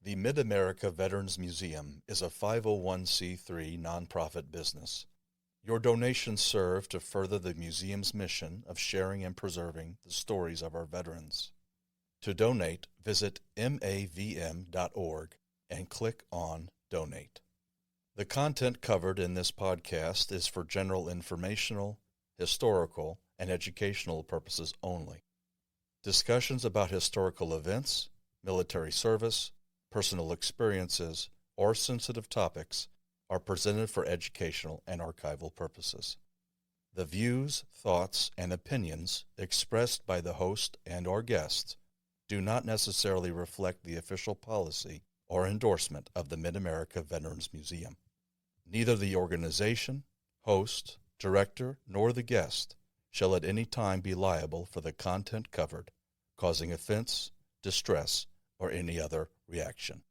The Mid-America Veterans Museum is a 501c3 nonprofit business. Your donations serve to further the museum's mission of sharing and preserving the stories of our veterans. To donate, visit mavm.org and click on Donate. The content covered in this podcast is for general informational, historical, and educational purposes only. Discussions about historical events, military service, personal experiences, or sensitive topics are presented for educational and archival purposes. The views, thoughts, and opinions expressed by the host and/or guests do not necessarily reflect the official policy or endorsement of the Mid-America Veterans Museum. Neither the organization, host, director, nor the guest shall at any time be liable for the content covered, causing offense, distress, or any other reaction.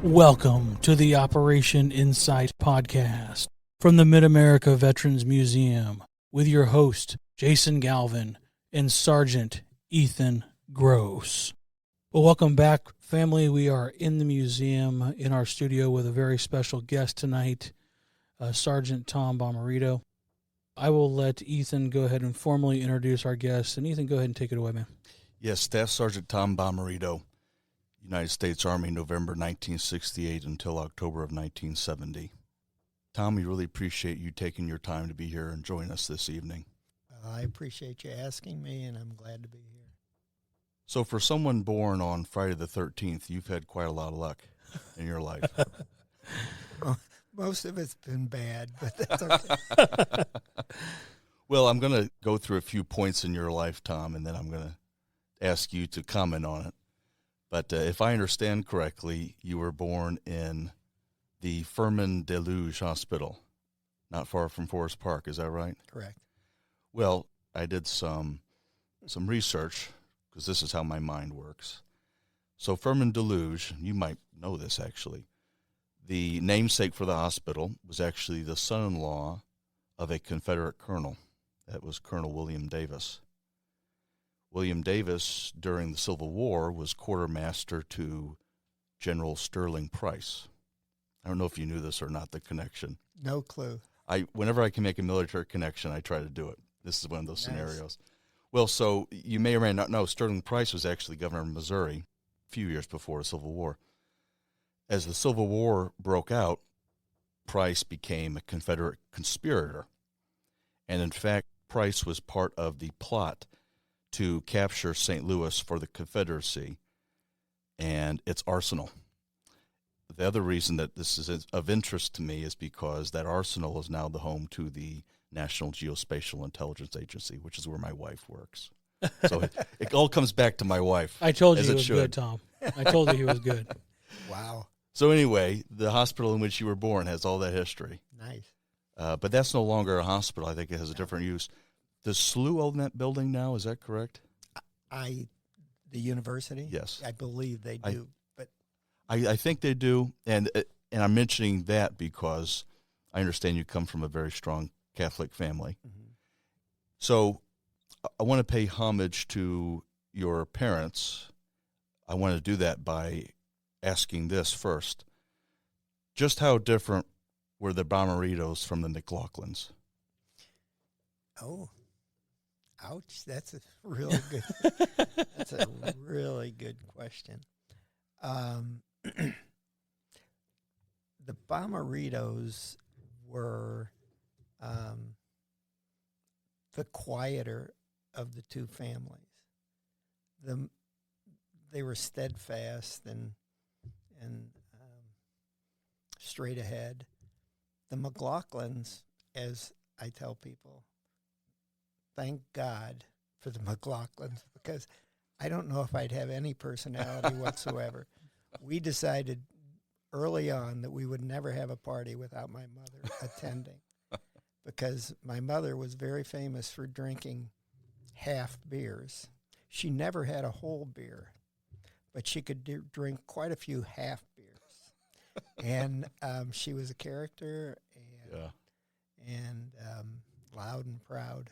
Welcome to the Operation Insight podcast from the Mid-America Veterans Museum with your host, Jason Galvin, and Sergeant Ethan Gross. Well, welcome back, family. We are in the museum in our studio with a very special guest tonight, Sergeant Tom Bommarito. I will let Ethan go ahead and formally introduce our guest. And Ethan, go ahead and take it away, man. Yes, Staff Sergeant Tom Bommarito, United States Army, November 1968 until October of 1970. Tom, we really appreciate you taking your time to be here and join us this evening. I appreciate you asking me, and I'm glad to be here. So for someone born on Friday the 13th, you've had quite a lot of luck in your life. Well, most of it's been bad, but that's okay. Well, I'm going to go through a few points in your life, Tom, and then I'm going to ask you to comment on it. But if I understand correctly, you were born in the Furman Deluge Hospital, not far from Forest Park. Is that right? Correct. Well, I did some research, because this is how my mind works. So Furman Deluge, you might know this actually, the namesake for the hospital was actually the son-in-law of a Confederate colonel. That was Colonel William Davis. William Davis, during the Civil War, was quartermaster to General Sterling Price. I don't know if you knew this or not, the connection. No clue. Whenever I can make a military connection, I try to do it. This is one of those Nice. scenarios. Well, so you may or may not know, Sterling Price was actually governor of Missouri a few years before the Civil War. As the Civil War broke out, Price became a Confederate conspirator. And in fact, Price was part of the plot to capture St. Louis for the Confederacy and its arsenal. The other reason that this is of interest to me is because that arsenal is now the home to the National Geospatial Intelligence Agency, which is where my wife works. So it all comes back to my wife. I told you as he it was should. good, Tom. I told you he was good. Wow. So anyway, the hospital in which you were born has all that history. Nice. But that's no longer a hospital. I think it has a different use. Does SLU own that building now? Is that correct? The university? Yes. I believe they do. But I think they do. And I'm mentioning that because I understand you come from a very strong Catholic family. mm-hmm. So I want to pay homage to your parents. I want to do that by asking this first. Just how different were the Bommaritos from the McLaughlins? Oh, ouch! That's a really good. That's a really good question. The Bommaritos were the quieter of the two families. They were steadfast and straight ahead. The McLaughlins, as I tell people, thank God for the McLaughlins, because I don't know if I'd have any personality whatsoever. We decided early on that we would never have a party without my mother attending, because my mother was very famous for drinking half beers. She never had a whole beer, but she could drink quite a few half beers. And she was a character and loud and proud.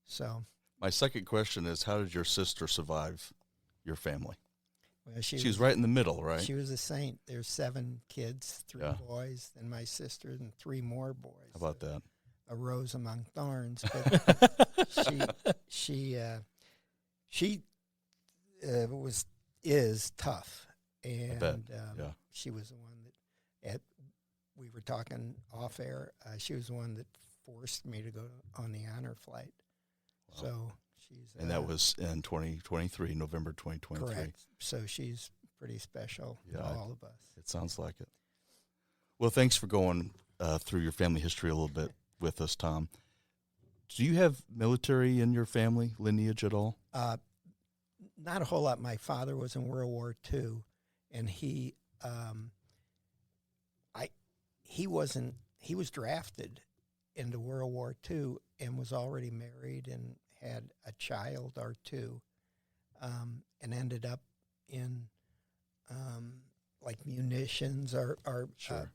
So my second question is, how did your sister survive your family? Well, she was right in the middle, right? She was a saint. There's 7 kids, 3 boys, and my sister, and 3 more boys. How about that? A rose among thorns. But she is tough, and she was the one that we were talking off air. She was the one that forced me to go on the honor flight. Wow. So she's and that was in 2023, November 2023. Correct. So she's pretty special to all of us. It sounds like it. Well, thanks for going through your family history a little bit with us, Tom. Do you have military in your family lineage at all? Not a whole lot. My father was in World War II, and he was drafted into World War II and was already married and had a child or two, and ended up in like munitions or sure.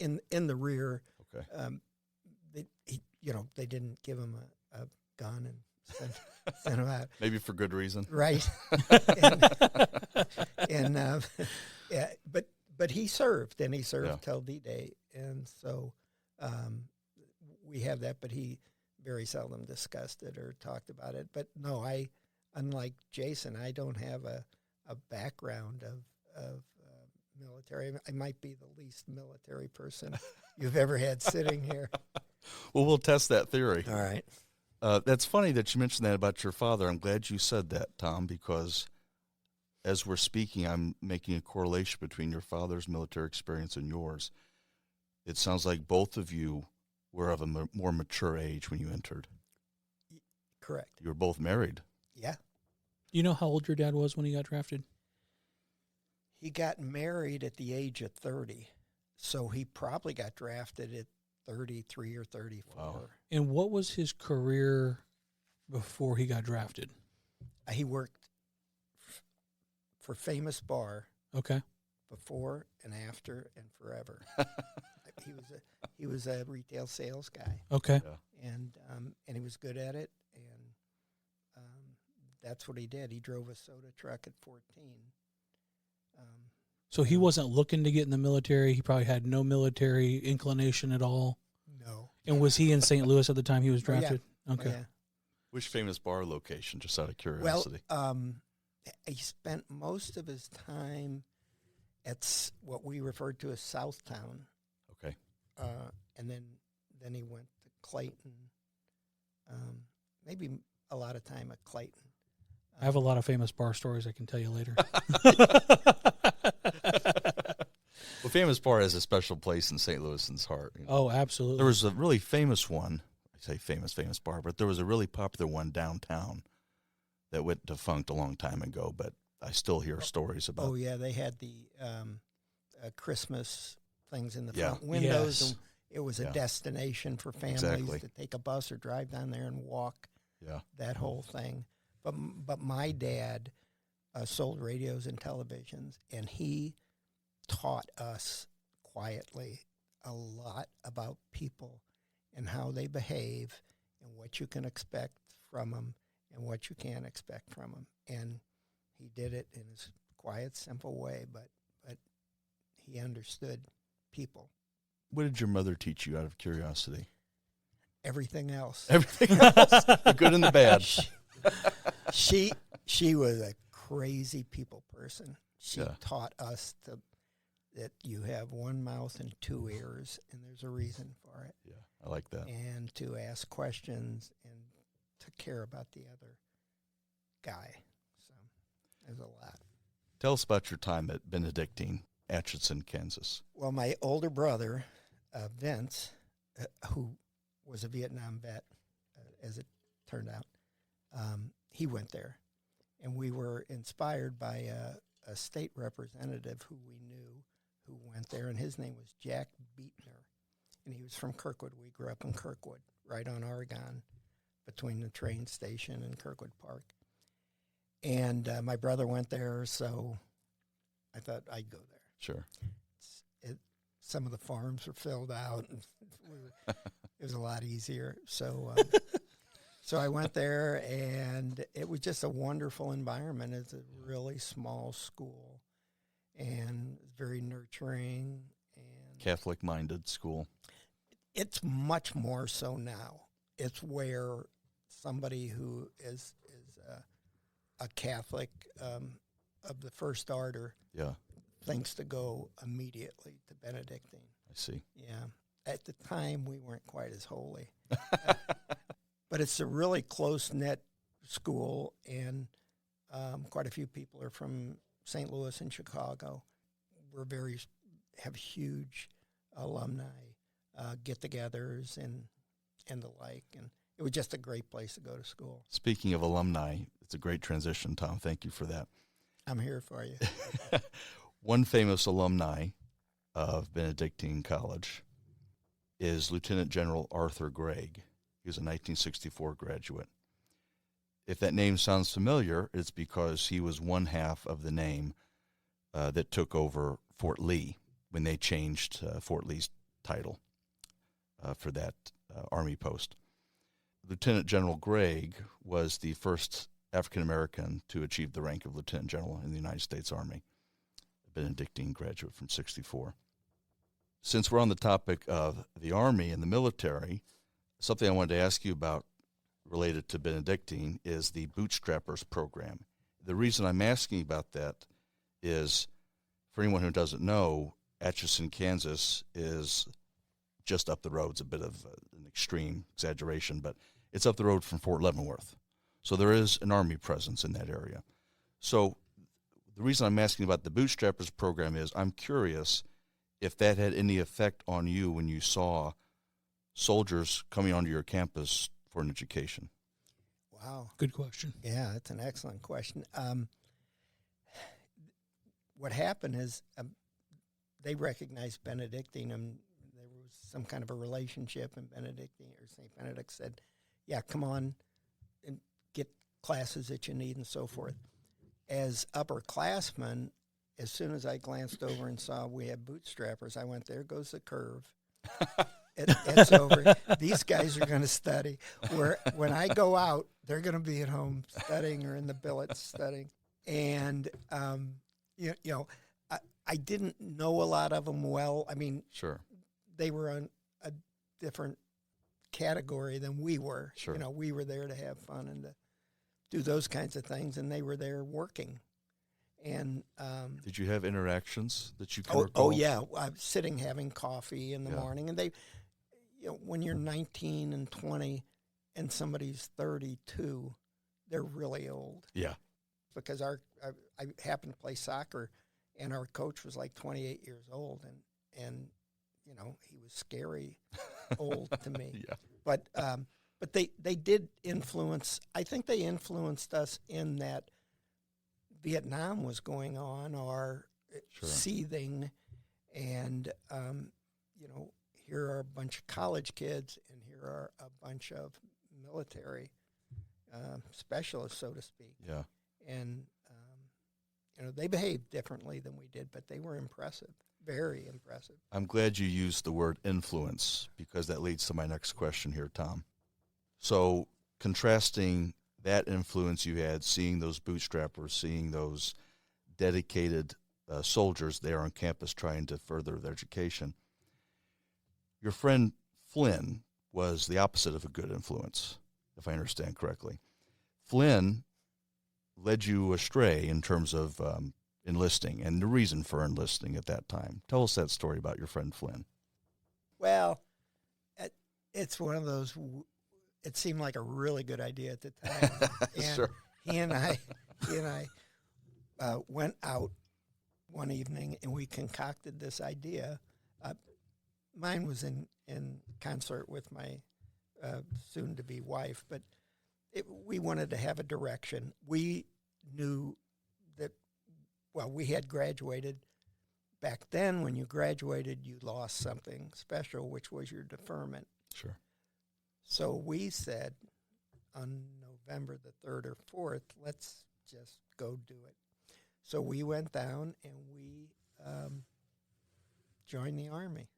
In the rear. Okay. They didn't give him a gun and send him out. Maybe for good reason. Right. But he served, and he served till D-Day, and so we have that. But he very seldom discussed it or talked about it. But no, unlike Jason, I don't have a background of military. I might be the least military person you've ever had sitting here. Well, we'll test that theory. All right. That's funny that you mentioned that about your father. I'm glad you said that, Tom, because as we're speaking, I'm making a correlation between your father's military experience and yours. It sounds like both of you were of a more mature age when you entered. Correct. You were both married. Yeah. You know how old your dad was when he got drafted? He got married at the age of 30, so he probably got drafted at 33 or 34. Wow. And what was his career before he got drafted? He worked for Famous Bar. Okay. Before and after and forever. He was a retail sales guy. Okay. Yeah. And he was good at it, and that's what he did. He drove a soda truck at 14. So he wasn't looking to get in the military. He probably had no military inclination at all. No. And was he in St. Louis at the time he was drafted? Yeah. Okay. Yeah. Which Famous Bar location, just out of curiosity? Well, he spent most of his time at what we referred to as Southtown. Okay. And then he went to Clayton. Maybe a lot of time at Clayton. I have a lot of Famous Bar stories I can tell you later. Well, Famous Bar has a special place in St. Louisans' heart. You know? Oh, absolutely. There was a really famous one. I say famous bar, but there was a really popular one downtown that went defunct a long time ago, but I still hear stories about. Oh, yeah, they had the Christmas things in the front windows. Yes. And it was a destination for families to take a bus or drive down there and walk. Yeah, that whole thing. But my dad sold radios and televisions, and he taught us quietly a lot about people and how they behave and what you can expect from them and what you can't expect from them. And he did it in his quiet, simple way, but he understood people. What did your mother teach you out of curiosity? Everything else. Everything else, the good and the bad. She was a crazy people person. She taught us that you have one mouth and 2 ears, and there's a reason for it. Yeah, I like that. And to ask questions and to care about the other guy. So there's a lot. Tell us about your time at Benedictine, Atchison, Kansas. Well, my older brother, Vince, who was a Vietnam vet, as it turned out, he went there. And we were inspired by a state representative who we knew who went there, and his name was Jack Beatner. And he was from Kirkwood. We grew up in Kirkwood, right on Oregon, between the train station and Kirkwood Park. And my brother went there, so I thought I'd go there. Sure. Some of the farms were filled out, and it was a lot easier. So so I went there, and it was just a wonderful environment. It's a really small school, and very nurturing. And Catholic-minded school. it's much more so now. It's where somebody who is a Catholic of the first order Yeah, thinks to go immediately to Benedictine. I see. Yeah. At the time, we weren't quite as holy. But it's a really close-knit school, and quite a few people are from St. Louis and Chicago. We're have huge alumni get-togethers and the like, and it was just a great place to go to school. Speaking of alumni, it's a great transition, Tom. Thank you for that. I'm here for you. One famous alumni of Benedictine College is Lieutenant General Arthur Gregg. He was a 1964 graduate. If that name sounds familiar, it's because he was one half of the name that took over Fort Lee when they changed Fort Lee's title for that Army post. Lieutenant General Gregg was the first African-American to achieve the rank of Lieutenant General in the United States Army, a Benedictine graduate from 64. Since we're on the topic of the Army and the military, something I wanted to ask you about related to Benedictine is the Bootstrappers program. The reason I'm asking about that is, for anyone who doesn't know, Atchison, Kansas is just up the road. It's a bit of an extreme exaggeration, but it's up the road from Fort Leavenworth. So there is an Army presence in that area. So the reason I'm asking about the Bootstrappers program is I'm curious if that had any effect on you when you saw soldiers coming onto your campus for an education. Wow. Good question. Yeah, that's an excellent question. What happened is they recognized Benedictine, and there was some kind of a relationship, and Benedictine or St. Benedict said, yeah, come on and get classes that you need and so forth. As upperclassmen, as soon as I glanced over and saw we had bootstrappers, I went, there goes the curve. It's over. These guys are going to study. When I go out, they're going to be at home studying or in the billets studying. And, I didn't know a lot of them well. I mean, Sure. they were on a different category than we were. Sure. We were there to have fun and to do those kinds of things, and they were there working. And did you have interactions that you can oh recall? yeah, I'm sitting having coffee in the Yeah. morning, and they, when you're 19 and 20, and somebody's 32, they're really old. Yeah. Because I happened to play soccer, and our coach was like 28 years old, and he was scary old to me. Yeah. But they did influence. I think they influenced us in that Vietnam was going on or Sure. seething, and here are a bunch of college kids, and here are a bunch of military specialists, so to speak. Yeah. And they behaved differently than we did, but they were impressive, very impressive. I'm glad you used the word influence because that leads to my next question here, Tom. So contrasting that influence you had, seeing those bootstrappers, seeing those dedicated soldiers there on campus trying to further their education, your friend Flynn was the opposite of a good influence, if I understand correctly. Flynn led you astray in terms of enlisting and the reason for enlisting at that time. Tell us that story about your friend Flynn. Well, it's one of those. It seemed like a really good idea at the time. And Sure. he and I went out one evening, and we concocted this idea. Mine was in concert with my soon-to-be wife, but we wanted to have a direction. We knew that, we had graduated. Back then, when you graduated, you lost something special, which was your deferment. Sure. So we said on November the 3rd or 4th, let's just go do it. So we went down and we joined the Army.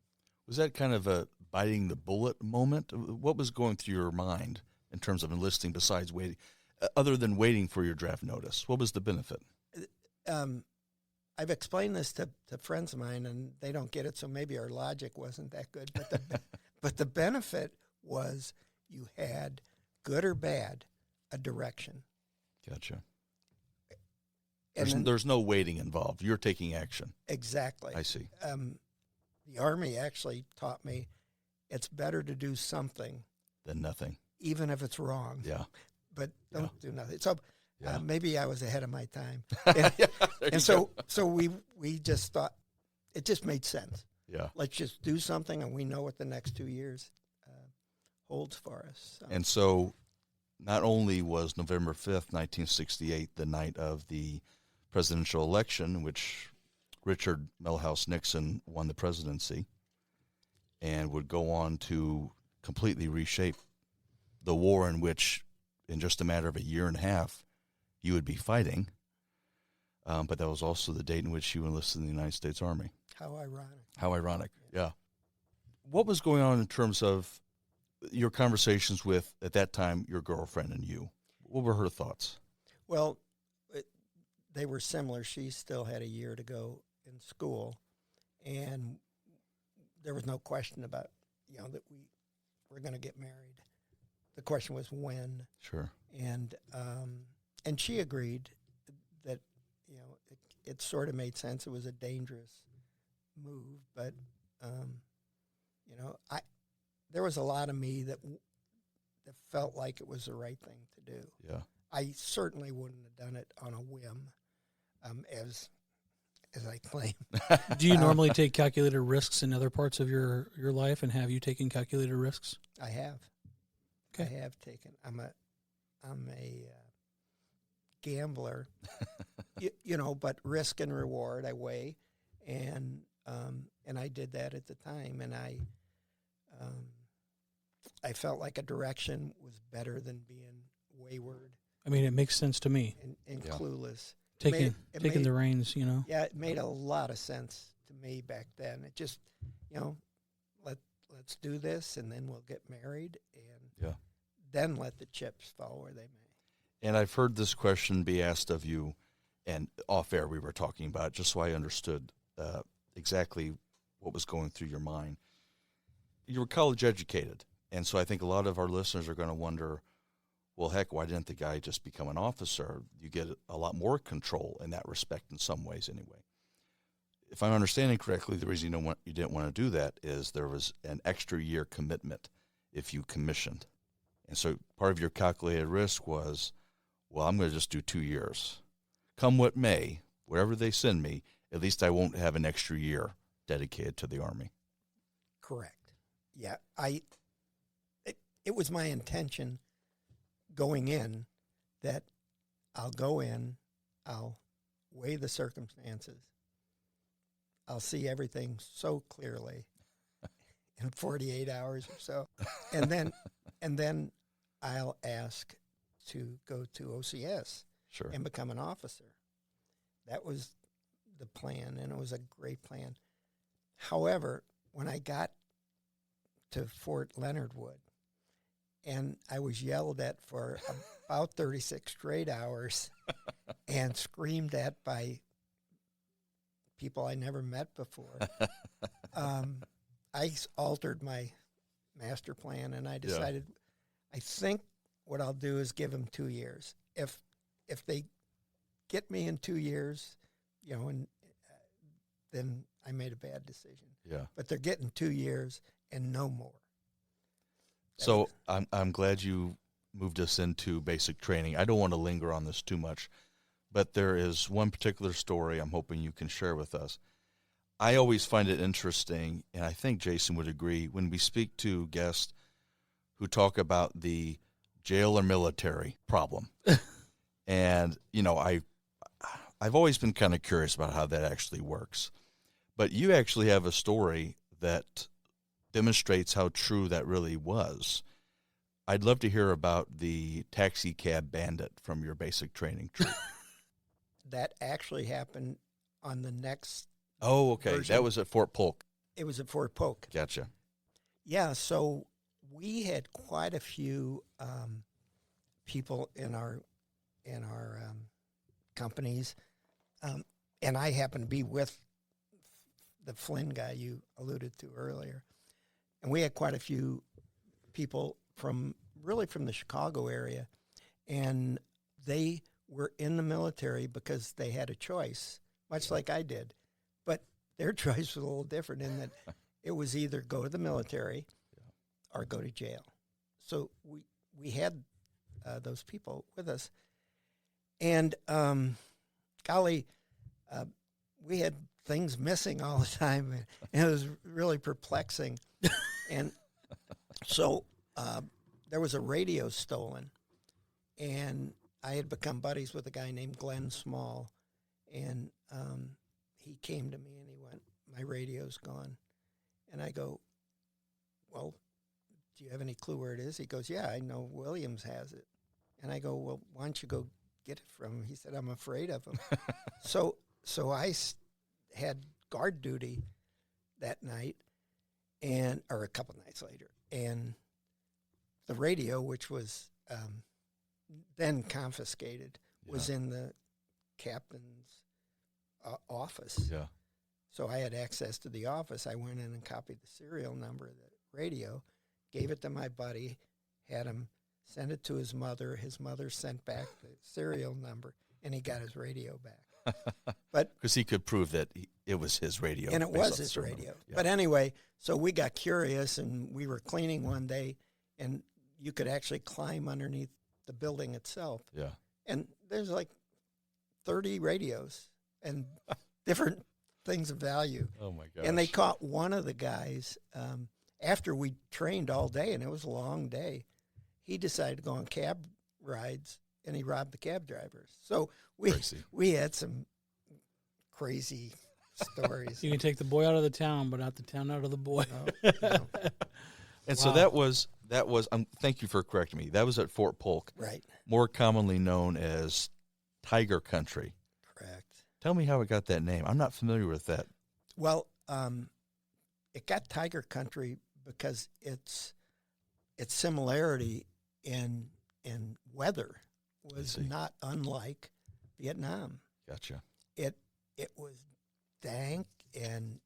Was that kind of a biting the bullet moment? What was going through your mind in terms of enlisting besides waiting, other than waiting for your draft notice? What was the benefit? I've explained this to friends of mine, and they don't get it, so maybe our logic wasn't that good. But the benefit was you had, good or bad, a direction. Gotcha. And there's no waiting involved. You're taking action. Exactly. I see. The Army actually taught me it's better to do something than nothing, even if it's wrong. Yeah. But don't do nothing. So maybe I was ahead of my time. And so we just thought it just made sense. Yeah. Let's just do something, and we know what the next 2 years holds for us. So. And so not only was November 5th, 1968, the night of the presidential election in which Richard Milhouse Nixon won the presidency and would go on to completely reshape the war in which, in just a matter of a year and a half, you would be fighting. But that was also the date in which you enlisted in the United States Army. How ironic. How ironic, yeah. What was going on in terms of your conversations with, at that time, your girlfriend and you? What were her thoughts? Well, they were similar. She still had a year to go in school, and there was no question about, that we were going to get married. The question was when. Sure. And she agreed that, it sort of made sense. It was a dangerous move, but, there was a lot of me that felt like it was the right thing to do. Yeah. I certainly wouldn't have done it on a whim, as I claim. Do you normally take calculated risks in other parts of your life, and have you taken calculated risks? I have. Okay. I have taken. I'm a gambler, but risk and reward I weigh, and I did that at the time, and I felt like a direction was better than being wayward. I mean, it makes sense to me. And clueless. Taking the reins, Yeah, it made a lot of sense to me back then. It just, let's do this, and then we'll get married, and then let the chips fall where they may. And I've heard this question be asked of you, and off air we were talking about it, just so I understood exactly what was going through your mind. You were college educated, and so I think a lot of our listeners are going to wonder, well, heck, why didn't the guy just become an officer? You get a lot more control in that respect in some ways anyway. If I'm understanding correctly, the reason you didn't want to do that is there was an extra year commitment if you commissioned. And so part of your calculated risk was, well, I'm going to just do 2 years. Come what may, wherever they send me, at least I won't have an extra year dedicated to the Army. Correct. Yeah, it was my intention going in that I'll go in, I'll weigh the circumstances, I'll see everything so clearly in 48 hours or so, and then I'll ask to go to OCS Sure. and become an officer. That was the plan, and it was a great plan. However, when I got to Fort Leonard Wood, and I was yelled at for about 36 straight hours and screamed at by people I never met before. I altered my master plan, and I decided, I think what I'll do is give them 2 years. If they get me in 2 years, and then I made a bad decision. Yeah. But they're getting 2 years and no more. So I'm glad you moved us into basic training. I don't want to linger on this too much, but there is one particular story I'm hoping you can share with us. I always find it interesting, and I think Jason would agree, when we speak to guests who talk about the jail or military problem. And, I've always been kind of curious about how that actually works. But you actually have a story that demonstrates how true that really was. I'd love to hear about the taxi cab bandit from your basic training troop. that actually happened on the next. Oh, okay. version. That was at Fort Polk. It was at Fort Polk. Gotcha. Yeah, so we had quite a few people in our companies, and I happened to be with the Flynn guy you alluded to earlier, and we had quite a few people from the Chicago area, and they were in the military because they had a choice, much like I did, but their choice was a little different in that it was either go to the military or go to jail. So we had those people with us, and golly, we had things missing all the time, and it was really perplexing. And so there was a radio stolen, and I had become buddies with a guy named Glenn Small, and he came to me and he went, "My radio's gone." And I go, "Well, do you have any clue where it is?" He goes, "Yeah, I know Williams has it." And I go, "Well, why don't you go get it from him?" He said, "I'm afraid of him." So I had guard duty that night, or a couple nights later, and the radio, which was then confiscated, was in the captain's office. Yeah. So I had access to the office. I went in and copied the serial number of the radio, gave it to my buddy, had him send it to his mother. His mother sent back the serial number, and he got his radio back. But because he could prove that it was his radio. and it based was on the his serial radio. number. Yeah. But anyway, so we got curious, and we were cleaning one day, and you could actually climb underneath the building itself. Yeah. And there's like 30 radios and different things of value. Oh, my gosh. And they caught one of the guys after we trained all day, and it was a long day. He decided to go on cab rides, and he robbed the cab drivers. So we had some crazy stories. You can take the boy out of the town, but not the town out of the boy. No. And so that was thank you for correcting me. That was at Fort Polk, Right. more commonly known as Tiger Country. Correct. Tell me how it got that name. I'm not familiar with that. Well, it got Tiger Country because its similarity in weather was not unlike Vietnam. Gotcha. It was dank and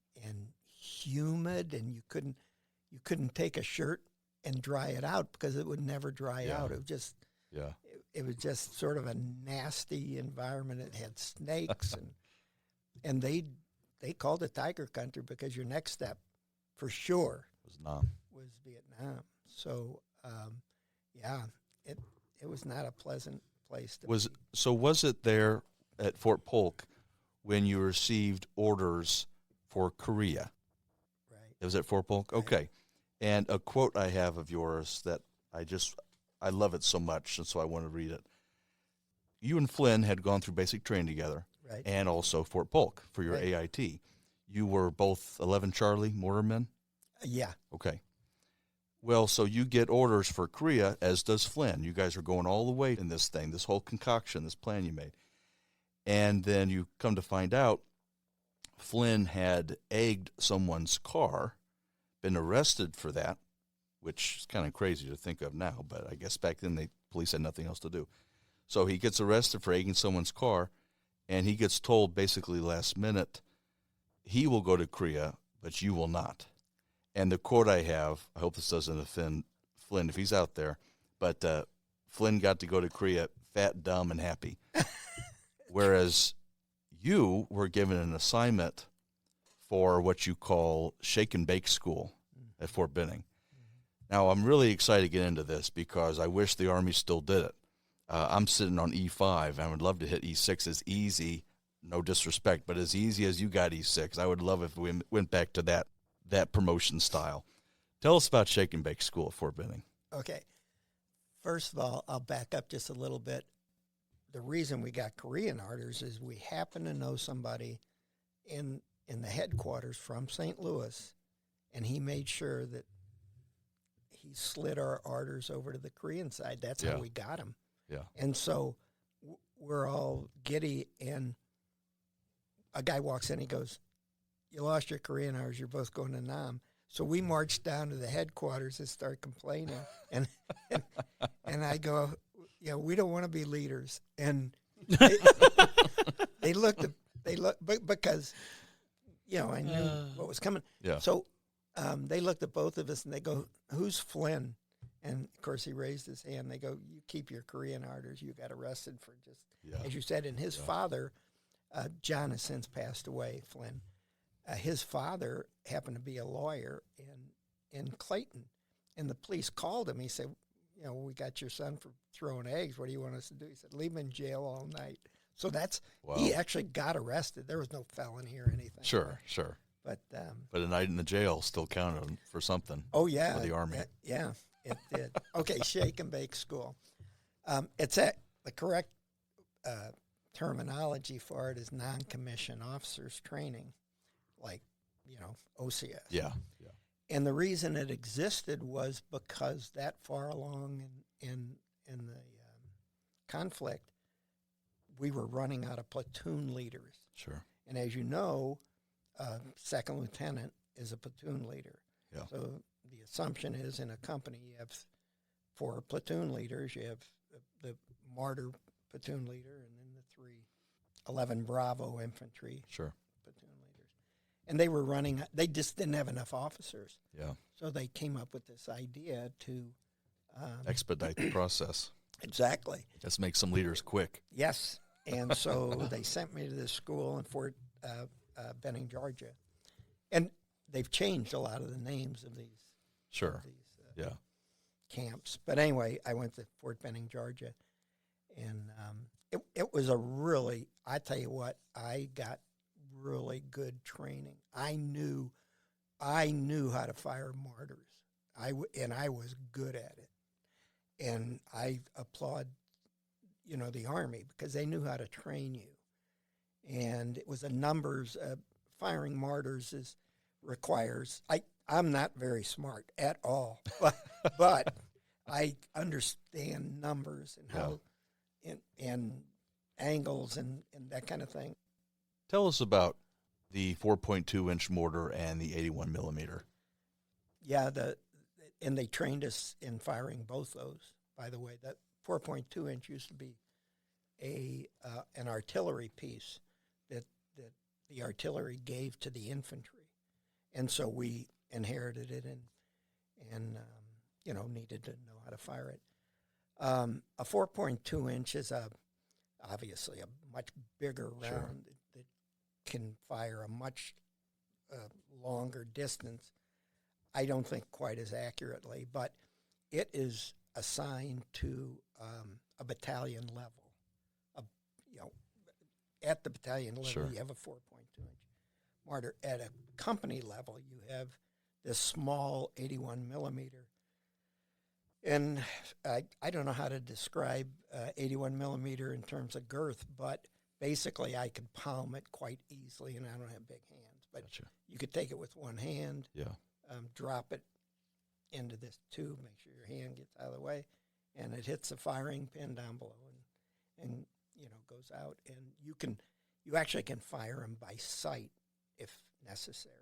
humid, and you couldn't take a shirt and dry it out because it would never dry out. It was just sort of a nasty environment. It had snakes and they called it Tiger Country because your next step for sure was Vietnam. So it was not a pleasant place to be. So was it there at Fort Polk when you received orders for Korea? Right. It was at Fort Polk? Right. Okay. And a quote I have of yours that I love it so much, and so I want to read it. You and Flynn had gone through basic training together, Right. and also Fort Polk for your Right. AIT. You were both 11 Charlie mortar men? Yeah. Okay. Well, so you get orders for Korea, as does Flynn. You guys are going all the way in this thing, this whole concoction, this plan you made. And then you come to find out Flynn had egged someone's car, been arrested for that, which is kind of crazy to think of now, but I guess back then the police had nothing else to do. So he gets arrested for egging someone's car, and he gets told basically last minute, he will go to Korea, but you will not. And the quote I have, I hope this doesn't offend Flynn if he's out there, but Flynn got to go to Korea fat, dumb, and happy. Whereas you were given an assignment for what you call shake and bake school at Fort Benning. Now, I'm really excited to get into this because I wish the Army still did it. I'm sitting on E5, and I would love to hit E6 as easy, no disrespect, but as easy as you got E6. I would love if we went back to that promotion style. Tell us about Shake and Bake School at Fort Benning. Okay. First of all, I'll back up just a little bit. The reason we got Korean orders is we happen to know somebody in the headquarters from St. Louis, and he made sure that he slid our orders over to the Korean side. That's how we got them. Yeah. And so we're all giddy, and a guy walks in. He goes, "You lost your Korean hours. You're both going to Nam." So we marched down to the headquarters and start complaining, and I go, we don't want to be leaders, and they looked, because I knew what was coming. Yeah. So they looked at both of us and they go, "Who's Flynn?" And of course he raised his hand. They go, "You keep your Korean orders. You got arrested for just as you said." And his father, John, has since passed away. Flynn. His father happened to be a lawyer in Clayton, and the police called him. He said, "We got your son for throwing eggs. What do you want us to do?" He said, "Leave him in jail all night." So he actually got arrested. There was no felony or anything. Sure. But a night in the jail still counted for something. Oh yeah, for the Army. Yeah, it did. Okay, shake and bake school. It's the correct terminology for it is non-commissioned officers training, like OCS. Yeah. And the reason it existed was because that far along in the conflict, we were running out of platoon leaders. Sure. And as you know, second lieutenant is a platoon leader. Yeah. So the assumption is in a company you have 4 platoon leaders. You have the Mortar platoon leader and then the 11 Bravo infantry Sure. platoon leaders. And they were running, they just didn't have enough officers. Yeah. So they came up with this idea to Expedite the process. Exactly. Let's make some leaders quick. Yes. And so they sent me to this school in Fort Benning, Georgia. And they've changed a lot of the names of these, Sure. camps. But anyway, I went to Fort Benning, Georgia. And it was a really, I tell you what, I got really good training. I knew how to fire mortars. And I was good at it. And I applaud the Army because they knew how to train you. And it was a numbers, firing mortars requires, I'm not very smart at all, but I understand numbers and how, and angles and that kind of thing. Tell us about the 4.2-inch mortar and the 81 millimeter. Yeah, and they trained us in firing both those, by the way. That 4.2-inch used to be an artillery piece that the artillery gave to the infantry. And so we inherited it and needed to know how to fire it. A 4.2-inch is obviously a much bigger round that can fire a much longer distance. I don't think quite as accurately, but it is assigned to a battalion level. At the battalion level, you have a 4.2-inch mortar. At a company level, you have this small 81 millimeter. And I don't know how to describe 81 millimeter in terms of girth, but basically I could palm it quite easily, and I don't have big hands. But you could take it with one hand, drop it into this tube, make sure your hand gets out of the way, and it hits a firing pin down below and goes out. And you actually can fire them by sight if necessary.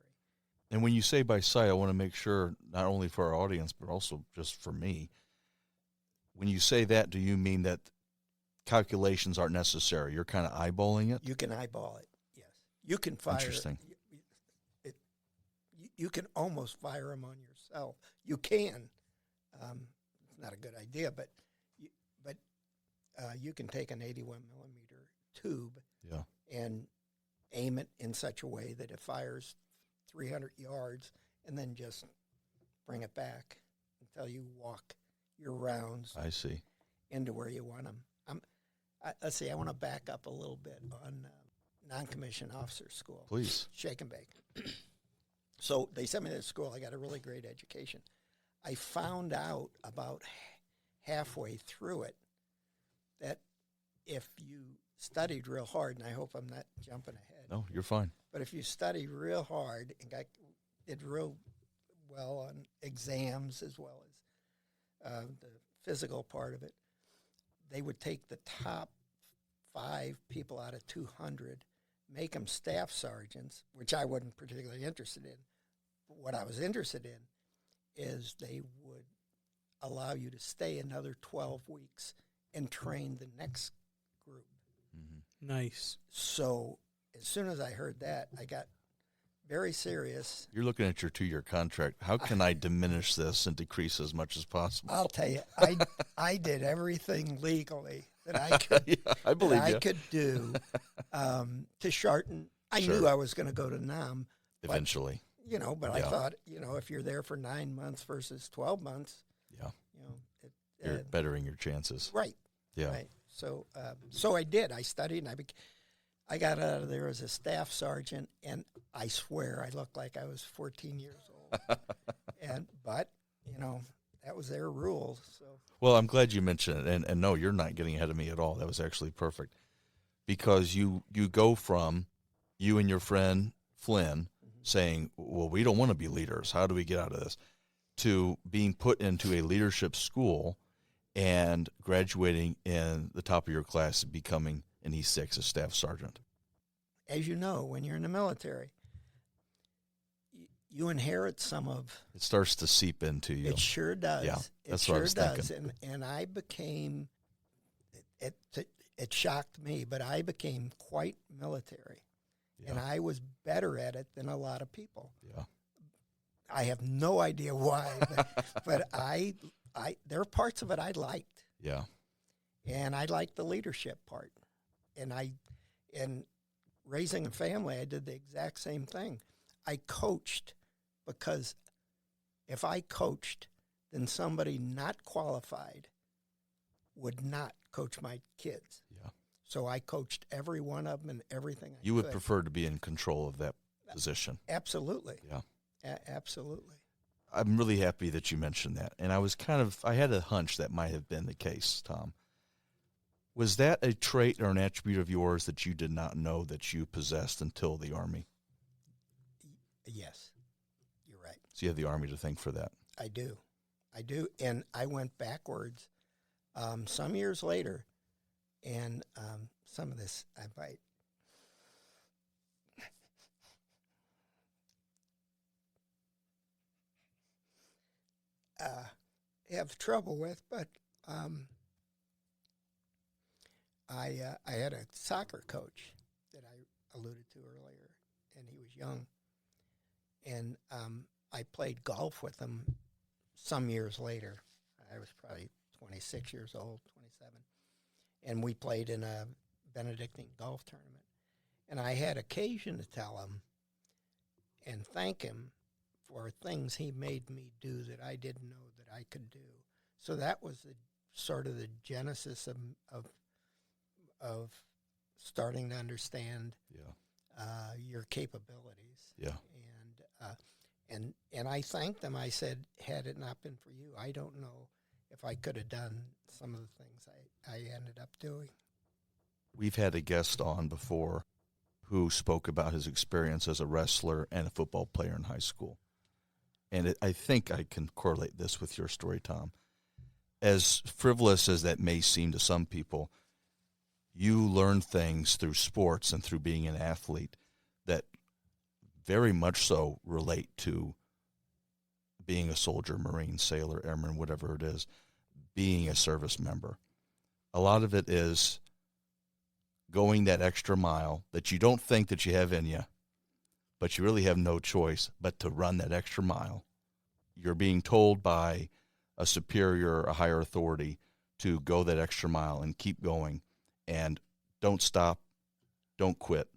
And when you say by sight, I want to make sure, not only for our audience, but also just for me, when you say that, do you mean that calculations aren't necessary? You're kind of eyeballing it? You can eyeball it, yes. You can fire. Interesting. You can almost fire them on yourself. You can. It's not a good idea, but you can take an 81 millimeter tube and aim it in such a way that it fires 300 yards and then just bring it back until you walk your rounds into where you want them. Let's see, I want to back up a little bit on non-commissioned officer school. Please. Shake and bake. So they sent me to school. I got a really great education. I found out about halfway through it that if you studied real hard, and I hope I'm not jumping ahead. No, you're fine. But if you study real hard and did real well on exams as well as the physical part of it, they would take the top 5 people out of 200, make them staff sergeants, which I wasn't particularly interested in. But what I was interested in is they would allow you to stay another 12 weeks and train the next group. Mm-hmm. Nice. So as soon as I heard that, I got very serious. You're looking at your 2-year contract. How can I diminish this and decrease as much as possible? I'll tell you, I did everything legally that I could. Yeah, I believe I you. could do to shorten. I Sure. knew I was going to go to NAM Eventually. but I Yeah. thought, if you're there for 9 months versus 12 months, Yeah. You're bettering your chances. right. Yeah. Right. So, so I did. I studied, and I got out of there as a staff sergeant, and I swear I looked like I was 14 years old. But that was their rules. So. Well, I'm glad you mentioned it, and no, you're not getting ahead of me at all. That was actually perfect, because you go from you and your friend Flynn saying, well, we don't want to be leaders. How do we get out of this? To being put into a leadership school and graduating in the top of your class, becoming an E6, a staff sergeant. As you know, when you're in the military, you inherit some of. It starts to seep into you. It sure does. Yeah, that's it what I sure was does. thinking. And I became. It shocked me, but I became quite military, Yeah. and I was better at it than a lot of people. Yeah. I have no idea why, but I there are parts of it I liked. Yeah. And I liked the leadership part. And raising a family, I did the exact same thing. I coached because if I coached, then somebody not qualified would not coach my kids. Yeah. So I coached every one of them and everything I You could. would prefer to be in control of that position. Absolutely. Yeah. Absolutely. I'm really happy that you mentioned that. And I had a hunch that might have been the case, Tom. Was that a trait or an attribute of yours that you did not know that you possessed until the Army? Yes, you're right. So you have the Army to thank for that. I do. And I went backwards some years later, and some of this I might. Have trouble with, but I had a soccer coach that I alluded to earlier, and he was young, and I played golf with him some years later. I was probably 26 years old, 27, and we played in a Benedictine golf tournament, and I had occasion to tell him and thank him for things he made me do that I didn't know that I could do. So that was sort of the genesis of starting to understand your capabilities. Yeah. And I thanked them. I said, had it not been for you, I don't know if I could have done some of the things I ended up doing. We've had a guest on before who spoke about his experience as a wrestler and a football player in high school. And I think I can correlate this with your story, Tom. As frivolous as that may seem to some people, you learn things through sports and through being an athlete that very much so relate to being a soldier, Marine, sailor, airman, whatever it is, being a service member. A lot of it is going that extra mile that you don't think that you have in you, but you really have no choice but to run that extra mile. You're being told by a superior, a higher authority, to go that extra mile and keep going and don't stop, don't quit.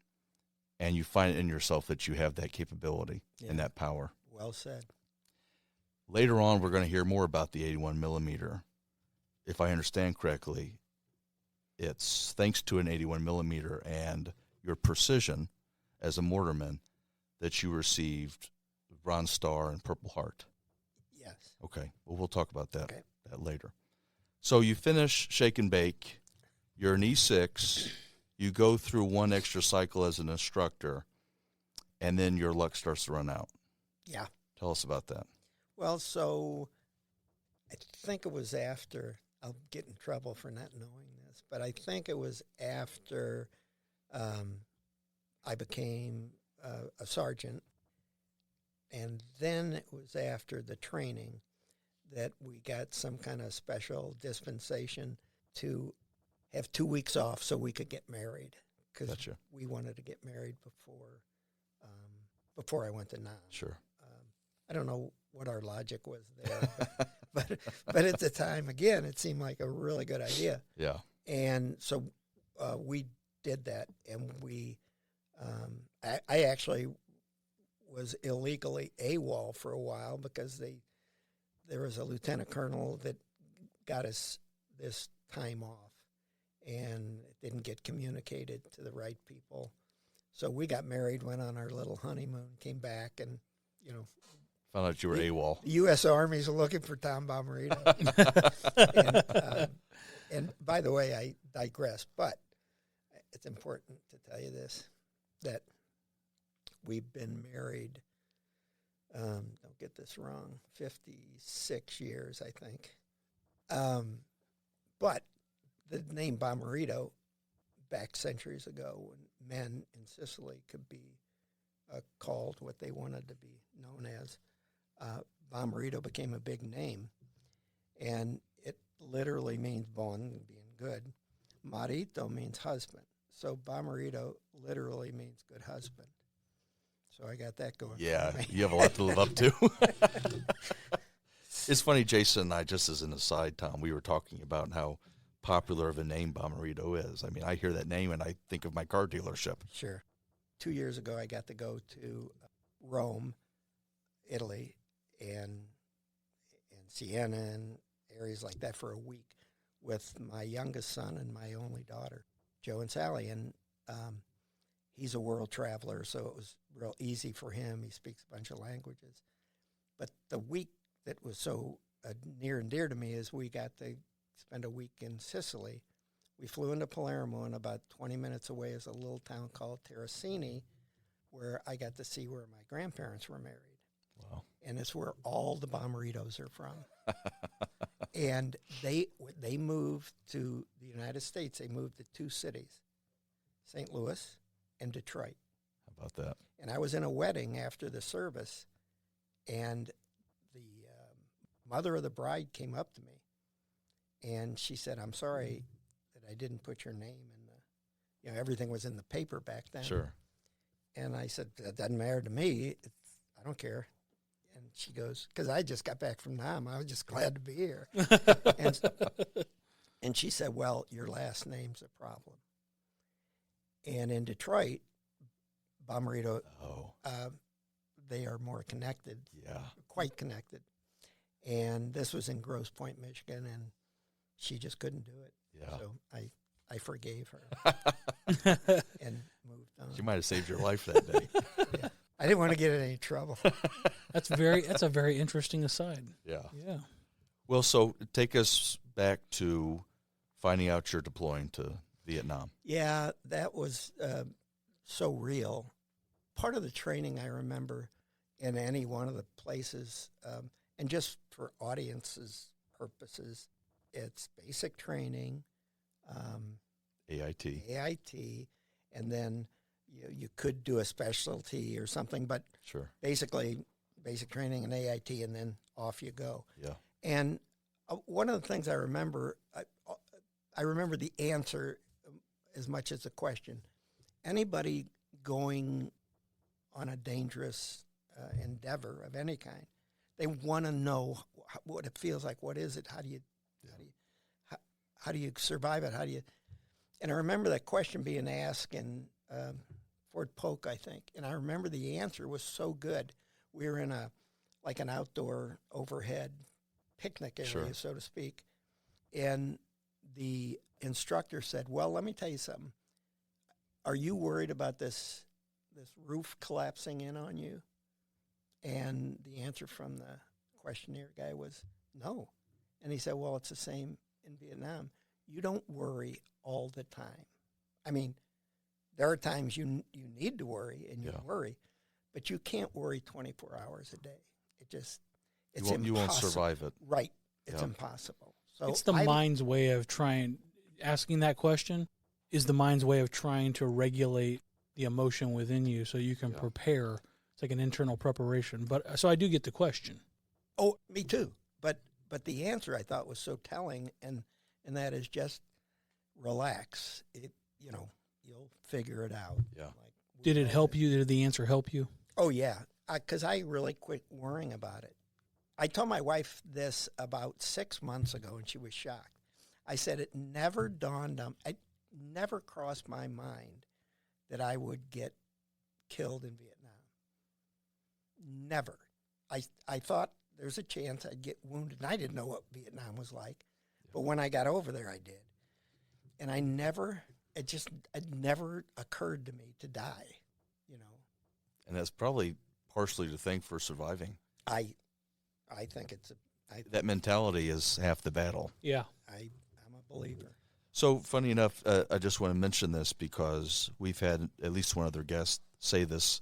And you find it in yourself that you have that capability and that power. Well said. Later on, we're going to hear more about the 81 millimeter. If I understand correctly, it's thanks to an 81 millimeter and your precision as a mortarman that you received the Bronze Star and Purple Heart. Yes. Okay. Well, we'll talk about that, Okay. that later. So you finish Shake and Bake. You're an E6. You go through one extra cycle as an instructor, and then your luck starts to run out. Yeah. Tell us about that. Well, so I think it was after, I'll get in trouble for not knowing this, months, but I think it was after I became a sergeant, and then it was after the training that we got some kind of special dispensation to have 2 weeks off so we could get married, because Gotcha. we wanted to get married before I went to Nam. Sure. I don't know what our logic was there, but at the time, again, it seemed like a really good idea. Yeah. And so we did that, and I actually was illegally AWOL for a while because there was a lieutenant colonel that got us this time off, and it didn't get communicated to the right people. So we got married, went on our little honeymoon, came back, and, Found out you were AWOL. the U.S. Army's looking for Tom Bommarito. and by the way, I digress, but it's important to tell you this, that we've been married, don't get this wrong, 56 years, I think. But the name Bommarito, back centuries ago, when men in Sicily could be called what they wanted to be known as, Bommarito became a big name, and it literally means bon, being good. Marito means husband. So Bommarito literally means good husband. So I got that going. Yeah, for me. you have a lot to live up to. It's funny, Jason and I, just as an aside, Tom, we were talking about how popular of a name Bommarito is. I mean, I hear that name and I think of my car dealership. Sure. 2 years ago, I got to go to Rome, Italy, and Siena and areas like that for a week with my youngest son and my only daughter, Joe and Sally. And he's a world traveler, so it was real easy for him. He speaks a bunch of languages. But the week that was so near and dear to me is we got to spend a week in Sicily. We flew into Palermo, and about 20 minutes away is a little town called Terracini, where I got to see where my grandparents were married. Wow. And it's where all the Bommaritos are from. And they moved to the United States. They moved to two cities, St. Louis and Detroit. How about that? And I was in a wedding after the service, and the mother of the bride came up to me, and she said, "I'm sorry that I didn't put your name in the, everything was in the paper back then." Sure. And I said, "That doesn't matter to me. I don't care." And she goes, because I just got back from Nam. I was just glad to be here. and she said, "Well, your last name's a problem." And in Detroit, Bommarito, they are more connected. Yeah. Quite connected. And this was in Grosse Pointe, Michigan, and she just couldn't do it. Yeah. So I forgave her and moved on. You might have saved your life that day. Yeah. I didn't want to get in any trouble. That's a very interesting aside. Yeah. Yeah. Well, so take us back to finding out you're deploying to Vietnam. Yeah, that was so real. Part of the training I remember in any one of the places, and just for audiences' purposes, it's basic training, AIT, and then you could do a specialty or something, but Sure. basically basic training and AIT, and then off you go. Yeah. And one of the things I remember, I remember the answer as much as the question. Anybody going on a dangerous endeavor of any kind, they want to know what it feels like. What is it? How do you survive it? And I remember that question being asked in Fort Polk, I think, and I remember the answer was so good. We were in an outdoor overhead picnic area, Sure. so to speak, and the instructor said, "Well, let me tell you something. Are you worried about this roof collapsing in on you?" And the answer from the questionnaire guy was no. And he said, "Well, it's the same in Vietnam. You don't worry all the time. I mean, there are times you need to worry and you worry, but you can't worry 24 hours a day. It's You won't impossible. survive it. Right. It's Yeah. impossible. So It's the mind's way of trying. asking that question is the mind's way of trying to regulate the emotion within you so you can prepare. It's like an internal preparation. But so I do get the question. Oh, me too. But the answer I thought was so telling, and that is just relax. You'll figure it out. Yeah. Did it help you? Did the answer help you? Oh, yeah, because I really quit worrying about it. I told my wife this about 6 months ago, and she was shocked. I said it never dawned on, it never crossed my mind that I would get killed in Vietnam. Never. I thought there's a chance I'd get wounded, and I didn't know what Vietnam was like. But when I got over there, I did. And it never occurred to me to die, And that's probably partially to thank for surviving. I think that mentality is half the battle. Yeah. I'm a believer. So, funny enough, I just want to mention this because we've had at least one other guest say this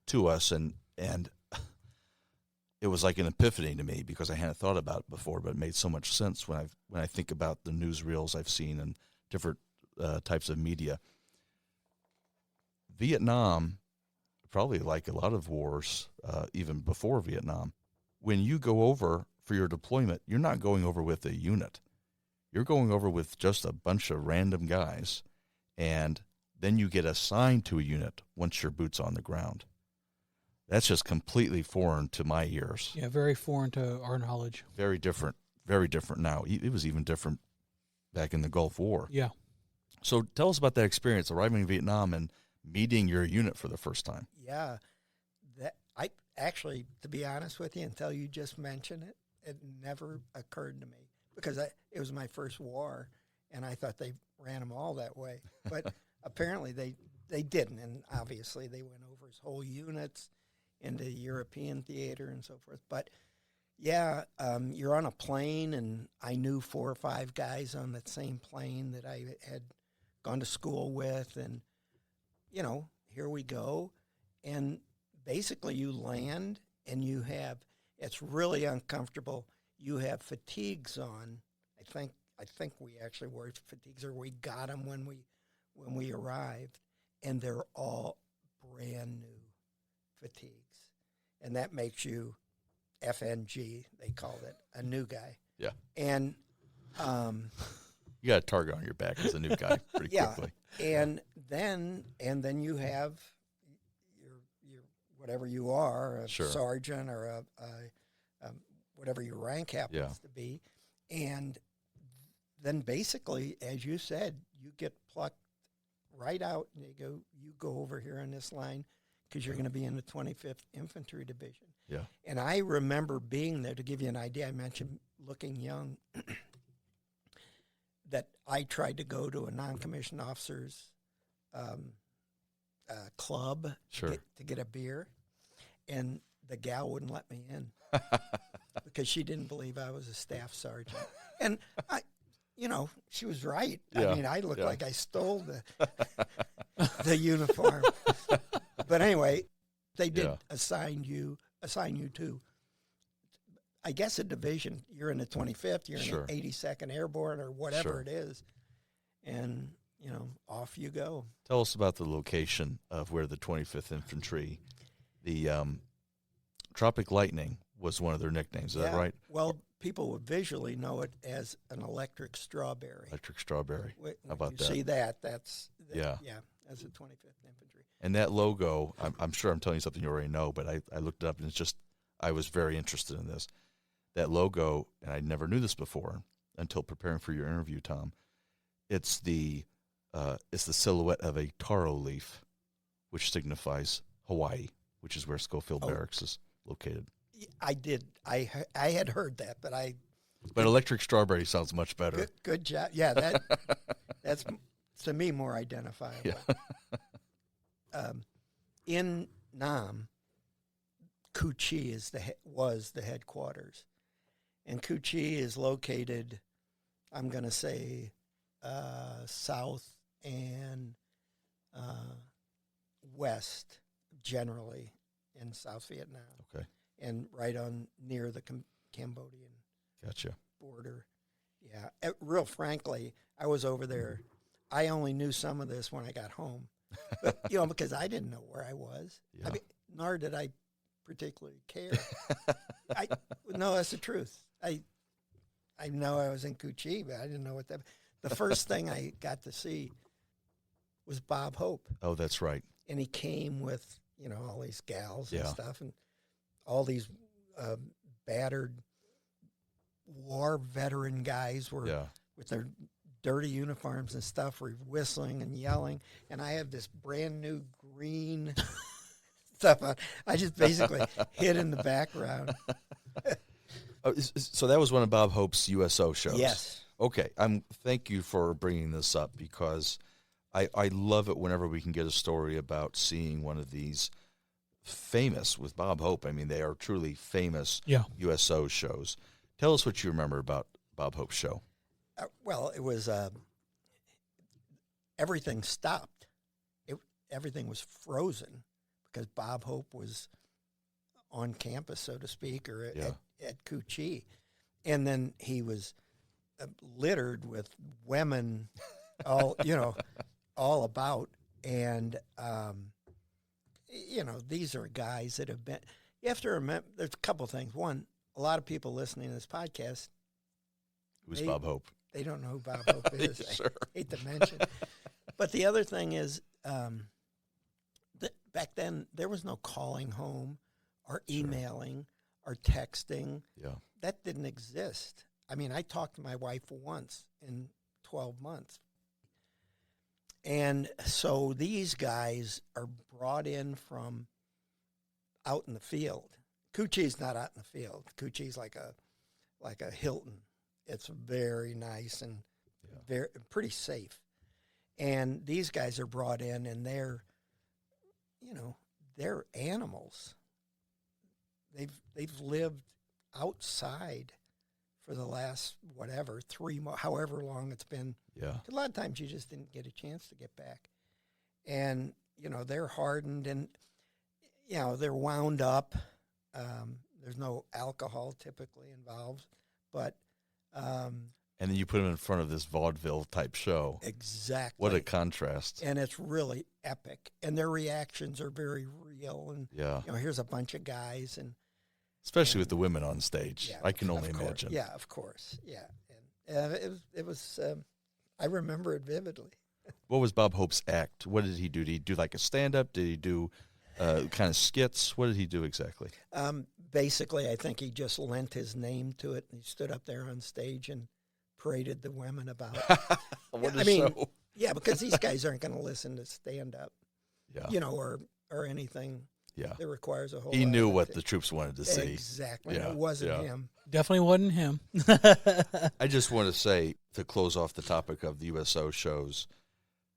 to us, and it was like an epiphany to me because I hadn't thought about it before, but it made so much sense when I think about the newsreels I've seen and different types of media. Vietnam, probably like a lot of wars, even before Vietnam, when you go over for your deployment, you're not going over with a unit. You're going over with just a bunch of random guys, and then you get assigned to a unit once your boot's on the ground. That's just completely foreign to my ears. Yeah, very foreign to our knowledge. Very different now. It was even different back in the Gulf War. Yeah. So tell us about that experience, arriving in Vietnam and meeting your unit for the first time. Yeah. I actually, to be honest with you, until you just mentioned it, it never occurred to me because it was my first war, and I thought they ran them all that way. But apparently they didn't, and obviously they went over his whole units into European theater and so forth. But, yeah, you're on a plane, and I knew 4 or 5 guys on that same plane that I had gone to school with, and, here we go. And basically you land, and it's really uncomfortable. You have fatigues on. I think we actually wore fatigues, or we got them when we arrived, and they're all brand new fatigues. And that makes you FNG, they called it, a new guy. Yeah. And you got a target on your back as a new guy pretty quickly. And then you have your whatever you are, a sergeant or a whatever your rank happens to be. And then basically, as you said, you get plucked right out, and you go over here on this line because you're going to be in the 25th Infantry Division. Yeah. And I remember being there, to give you an idea, I mentioned looking young, that I tried to go to a non-commissioned officers club to get a beer, and the gal wouldn't let me in because she didn't believe I was a staff sergeant. And she was right. Yeah. I mean, I looked like I stole the uniform. But anyway, they did assign you to, I guess, a division. You're in the 25th, you're in the 82nd Airborne, or whatever it is. And, off you go. Tell us about the location of where the 25th Infantry, the Tropic Lightning was one of their nicknames. Is that right? Well, people would visually know it as an electric strawberry. Electric strawberry. How about that? See that? That's the 25th Infantry. And that logo, I'm sure I'm telling you something you already know, but I looked it up, and it's just, I was very interested in this. That logo, and I never knew this before until preparing for your interview, Tom. It's the silhouette of a taro leaf, which signifies Hawaii, which is where Schofield Barracks is located. I did. I had heard that, but But electric strawberry sounds much better. Good job. Yeah, that's to me more identifiable. Yeah. In Nam, Cu Chi was the headquarters, and Cu Chi is located, I'm going to say, south and west, generally, in South Vietnam. Okay. And right on near the Cambodian Gotcha. border. Yeah. Real frankly, I was over there. I only knew some of this when I got home, but because I didn't know where I was. Yeah. I mean, nor did I particularly care. No, that's the truth. I know I was in Coochie, but I didn't know what that. The first thing I got to see was Bob Hope. Oh, that's right. And he came with all these gals and Yeah. stuff, and all these battered war veteran guys were with their dirty uniforms and stuff, were whistling and yelling, and I have this brand new green stuff on. I just basically hid in the background. So that was one of Bob Hope's USO shows. Yes. Okay. Thank you for bringing this up, because I love it whenever we can get a story about seeing one of these famous with Bob Hope. I mean, they are truly famous USO shows. Tell us what you remember about Bob Hope's show. Well, it was everything stopped. Everything was frozen because Bob Hope was on campus, so to speak, or at Coochie. And then he was littered with women all about. And, these are guys that have been, you have to remember, there's a couple things. One, a lot of people listening to this podcast. Who's Bob Hope? They don't know who Bob Hope is. Sure. I hate to mention. But the other thing is, back then, there was no calling home or emailing or texting. Yeah. That didn't exist. I mean, I talked to my wife once in 12 months. And so these guys are brought in from out in the field. Coochie's not out in the field. Coochie's like a Hilton. It's very nice and very pretty safe. And these guys are brought in, and they're animals. They've lived outside for the last however long it's been. Yeah. A lot of times you just didn't get a chance to get back. And, they're hardened and, they're wound up. There's no alcohol typically involved, but. And then you put them in front of this vaudeville type show. Exactly. What a contrast. And it's really epic. And their reactions are very real. And, here's a bunch of guys. And especially with the women on stage. Yeah, I can only imagine. Yeah, of course. Yeah. And it was I remember it vividly. What was Bob Hope's act? What did he do? Did he do like a stand-up? Did he do kind of skits? What did he do exactly? Basically, I think he just lent his name to it, and he stood up there on stage and paraded the women about. Show. Yeah, because these guys aren't going to listen to stand-up, or anything. Yeah, that requires a whole. He knew what the troops wanted to see. Exactly. Yeah. It wasn't him. Definitely wasn't him. I just want to say, to close off the topic of the USO shows,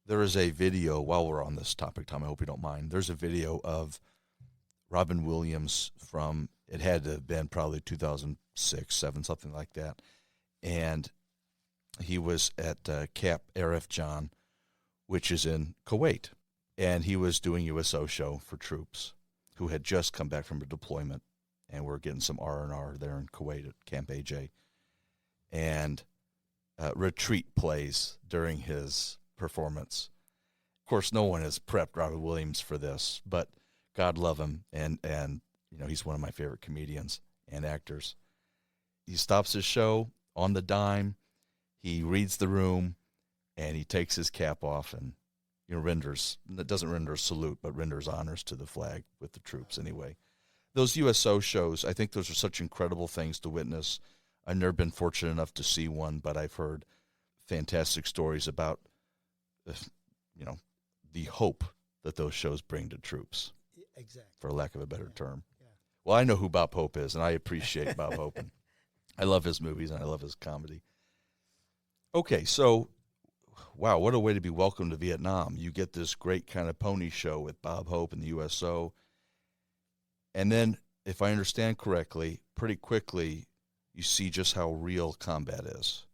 there is a video, while we're on this topic, Tom, I hope you don't mind. There's a video of Robin Williams from, it had to have been probably 2006, 7, something like that. And he was at Cap Arif Jan, which is in Kuwait. And he was doing USO show for troops who had just come back from a deployment, and were getting some R&R there in Kuwait at Camp AJ. And Retreat plays during his performance. Of course, no one has prepped Robin Williams for this, but God love him, and he's one of my favorite comedians and actors. He stops his show on the dime, he reads the room, and he takes his cap off and doesn't render a salute, but renders honors to the flag with the troops anyway. Those USO shows, I think those are such incredible things to witness. I've never been fortunate enough to see one, but I've heard fantastic stories about, the hope that those shows bring to troops. Exactly. For lack of a better term. Yeah. Well, I know who Bob Hope is, and I appreciate Bob Hope. And I love his movies, and I love his comedy. Okay, so, wow, what a way to be welcomed to Vietnam. You get this great kind of pony show with Bob Hope and the USO. And then, if I understand correctly, pretty quickly, you see just how real combat is.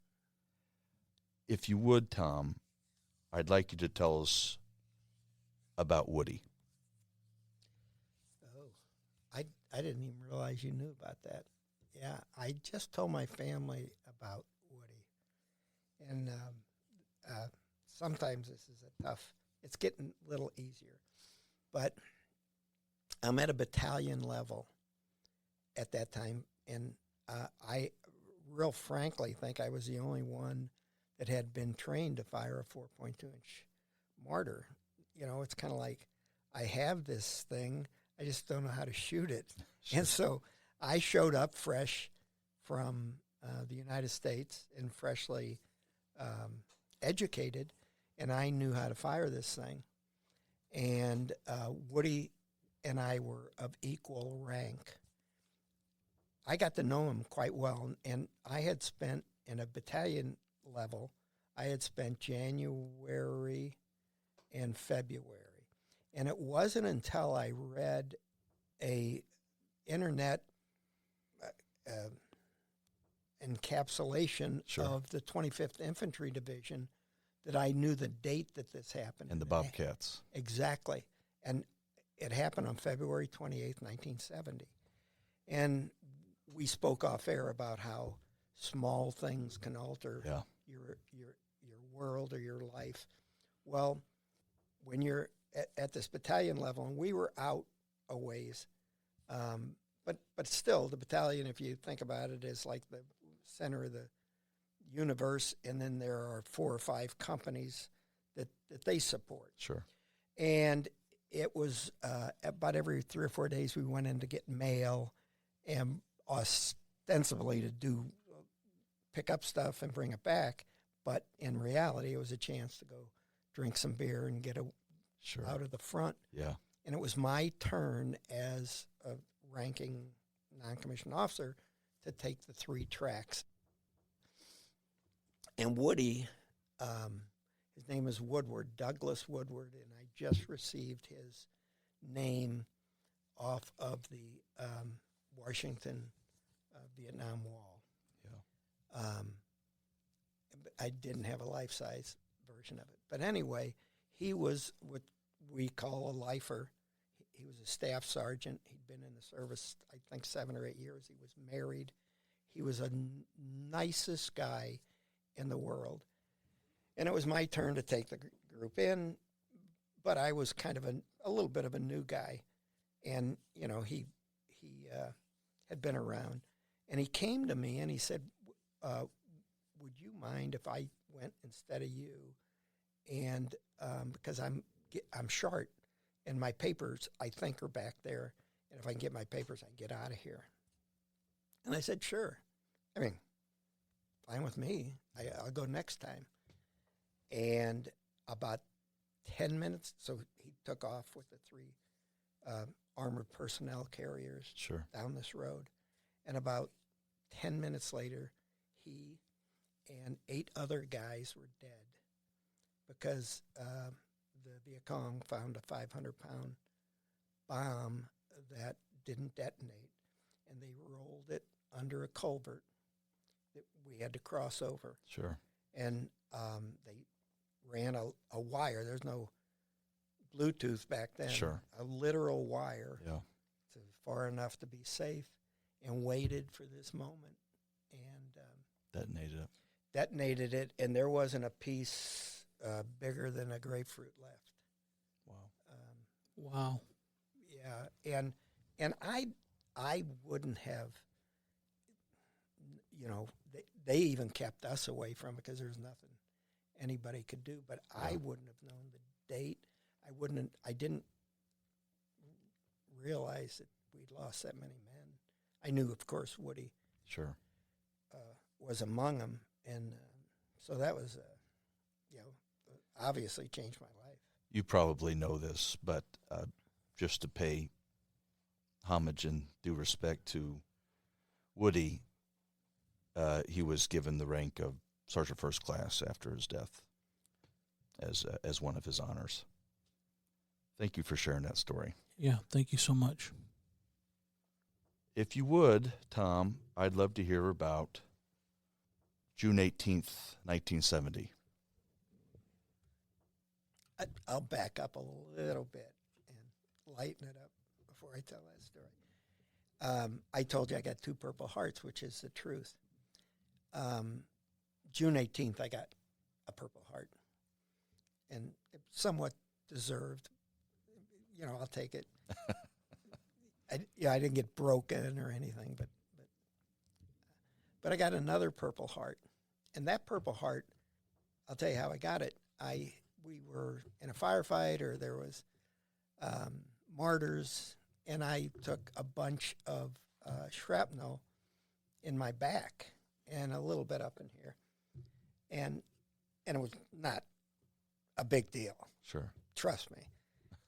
If you would, Tom, I'd like you to tell us about Woody. Oh, I didn't even realize you knew about that. Yeah, I just told my family about Woody. And sometimes this is a tough, it's getting a little easier. But I'm at a battalion level at that time, and I real frankly think I was the only one that had been trained to fire a 4.2-inch mortar. You know, it's kind of like I have this thing, I just don't know how to shoot it. Sure. And so I showed up fresh from the United States and freshly educated, and I knew how to fire this thing. And Woody and I were of equal rank. I got to know him quite well, and I had spent, in a battalion level, I had spent January and February. And it wasn't until I read a internet encapsulation Sure. of the 25th Infantry Division that I knew the date that this happened. And the Bobcats. Exactly. And it happened on February 28th, 1970. And we spoke off air about how small things can alter Yeah. your world or your life. Well, when you're at this battalion level, and we were out a ways, but still, the battalion, if you think about it, is like the center of the universe, and then there are 4 or 5 companies that they support. Sure. And it was about every 3 or 4 days we went in to get mail, and ostensibly to pick up stuff and bring it back. But in reality, it was a chance to go drink some beer and get Sure. out of the front. Yeah. And it was my turn as a ranking non-commissioned officer to take the 3 tracks. And Woody, his name is Woodward, Douglas Woodward, and I just received his name off of the Washington Vietnam Wall. Yeah. I didn't have a life-size version of it. But anyway, he was what we call a lifer. He was a staff sergeant. He'd been in the service, I think, 7 or 8 years. He was married. He was the nicest guy in the world. And it was my turn to take the group in, but I was kind of a little bit of a new guy. And, you know, he had been around. And he came to me and he said, would you mind if I went instead of you? And because I'm short, and my papers, I think, are back there. And if I can get my papers, I can get out of here. And I said, sure. I mean, fine with me. I'll go next time. And about 10 minutes, so he took off with the 3 armored personnel carriers Sure. down this road. And about 10 minutes later, he and 8 other guys were dead because the Viet Cong found a 500-pound bomb that didn't detonate, and they rolled it under a culvert that we had to cross over. Sure. And they ran a wire. There's no Bluetooth back then. Sure. A literal wire Yeah. to far enough to be safe, and waited for this moment. And detonated it, and there wasn't a piece bigger than a grapefruit left. Wow. Wow. Yeah, and I wouldn't have, you know, they even kept us away from it because there's nothing anybody could do. But I wouldn't have known the date. I didn't realize that we'd lost that many men. I knew, of course, Woody Sure. was among them, and so that was, obviously changed my life. You probably know this, but just to pay homage and due respect to Woody, he was given the rank of Sergeant First Class after his death as one of his honors. Thank you for sharing that story. Yeah, thank you so much. If you would, Tom, I'd love to hear about June 18th, 1970. I'll back up a little bit and lighten it up before I tell that story. I told you I got 2 Purple Hearts, which is the truth. June 18th, I got a Purple Heart, and it somewhat deserved. You know, I'll take it. I didn't get broken or anything, but I got another Purple Heart, and that Purple Heart, I'll tell you how I got it. We were in a firefight, or there was mortars, and I took a bunch of shrapnel in my back and a little bit up in here, and it was not a big deal. Sure. Trust me.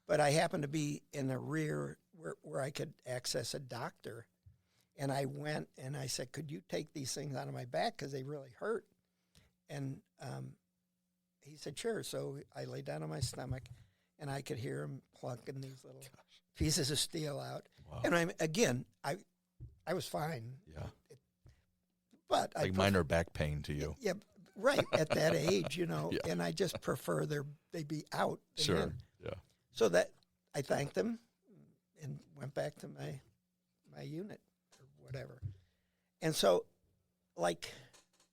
But I happened to be in the rear where I could access a doctor, and I went and I said, could you take these things out of my back because they really hurt? And he said, sure. So I lay down on my stomach, and I could hear him plunking these little pieces of steel out. Wow. And I was fine. Yeah. But like minor back pain to you. Yeah, right, at that age, you know, Yeah. and I just prefer they be out. Sure, in. yeah. So that I thanked them and went back to my unit or whatever. And so, like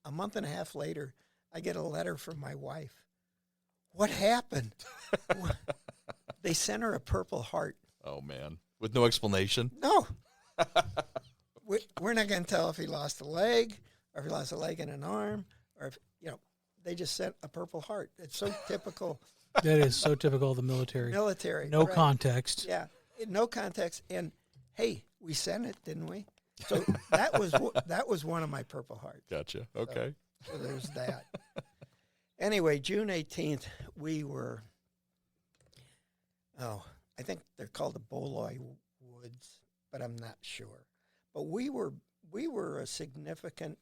a month and a half later, I get a letter from my wife. What happened? They sent her a Purple Heart. Oh, man. With no explanation? No. We're not going to tell if he lost a leg, or if he lost a leg and an arm, or if, you know, they just sent a Purple Heart. It's so typical. That is so typical of the military. No right. context. Yeah, no context. And hey, we sent it, didn't we? So that was one of my Purple Hearts. Gotcha. Okay. So there's that. Anyway, June 18th, we were. I think they're called the Boloy Woods, but I'm not sure. But we were a significant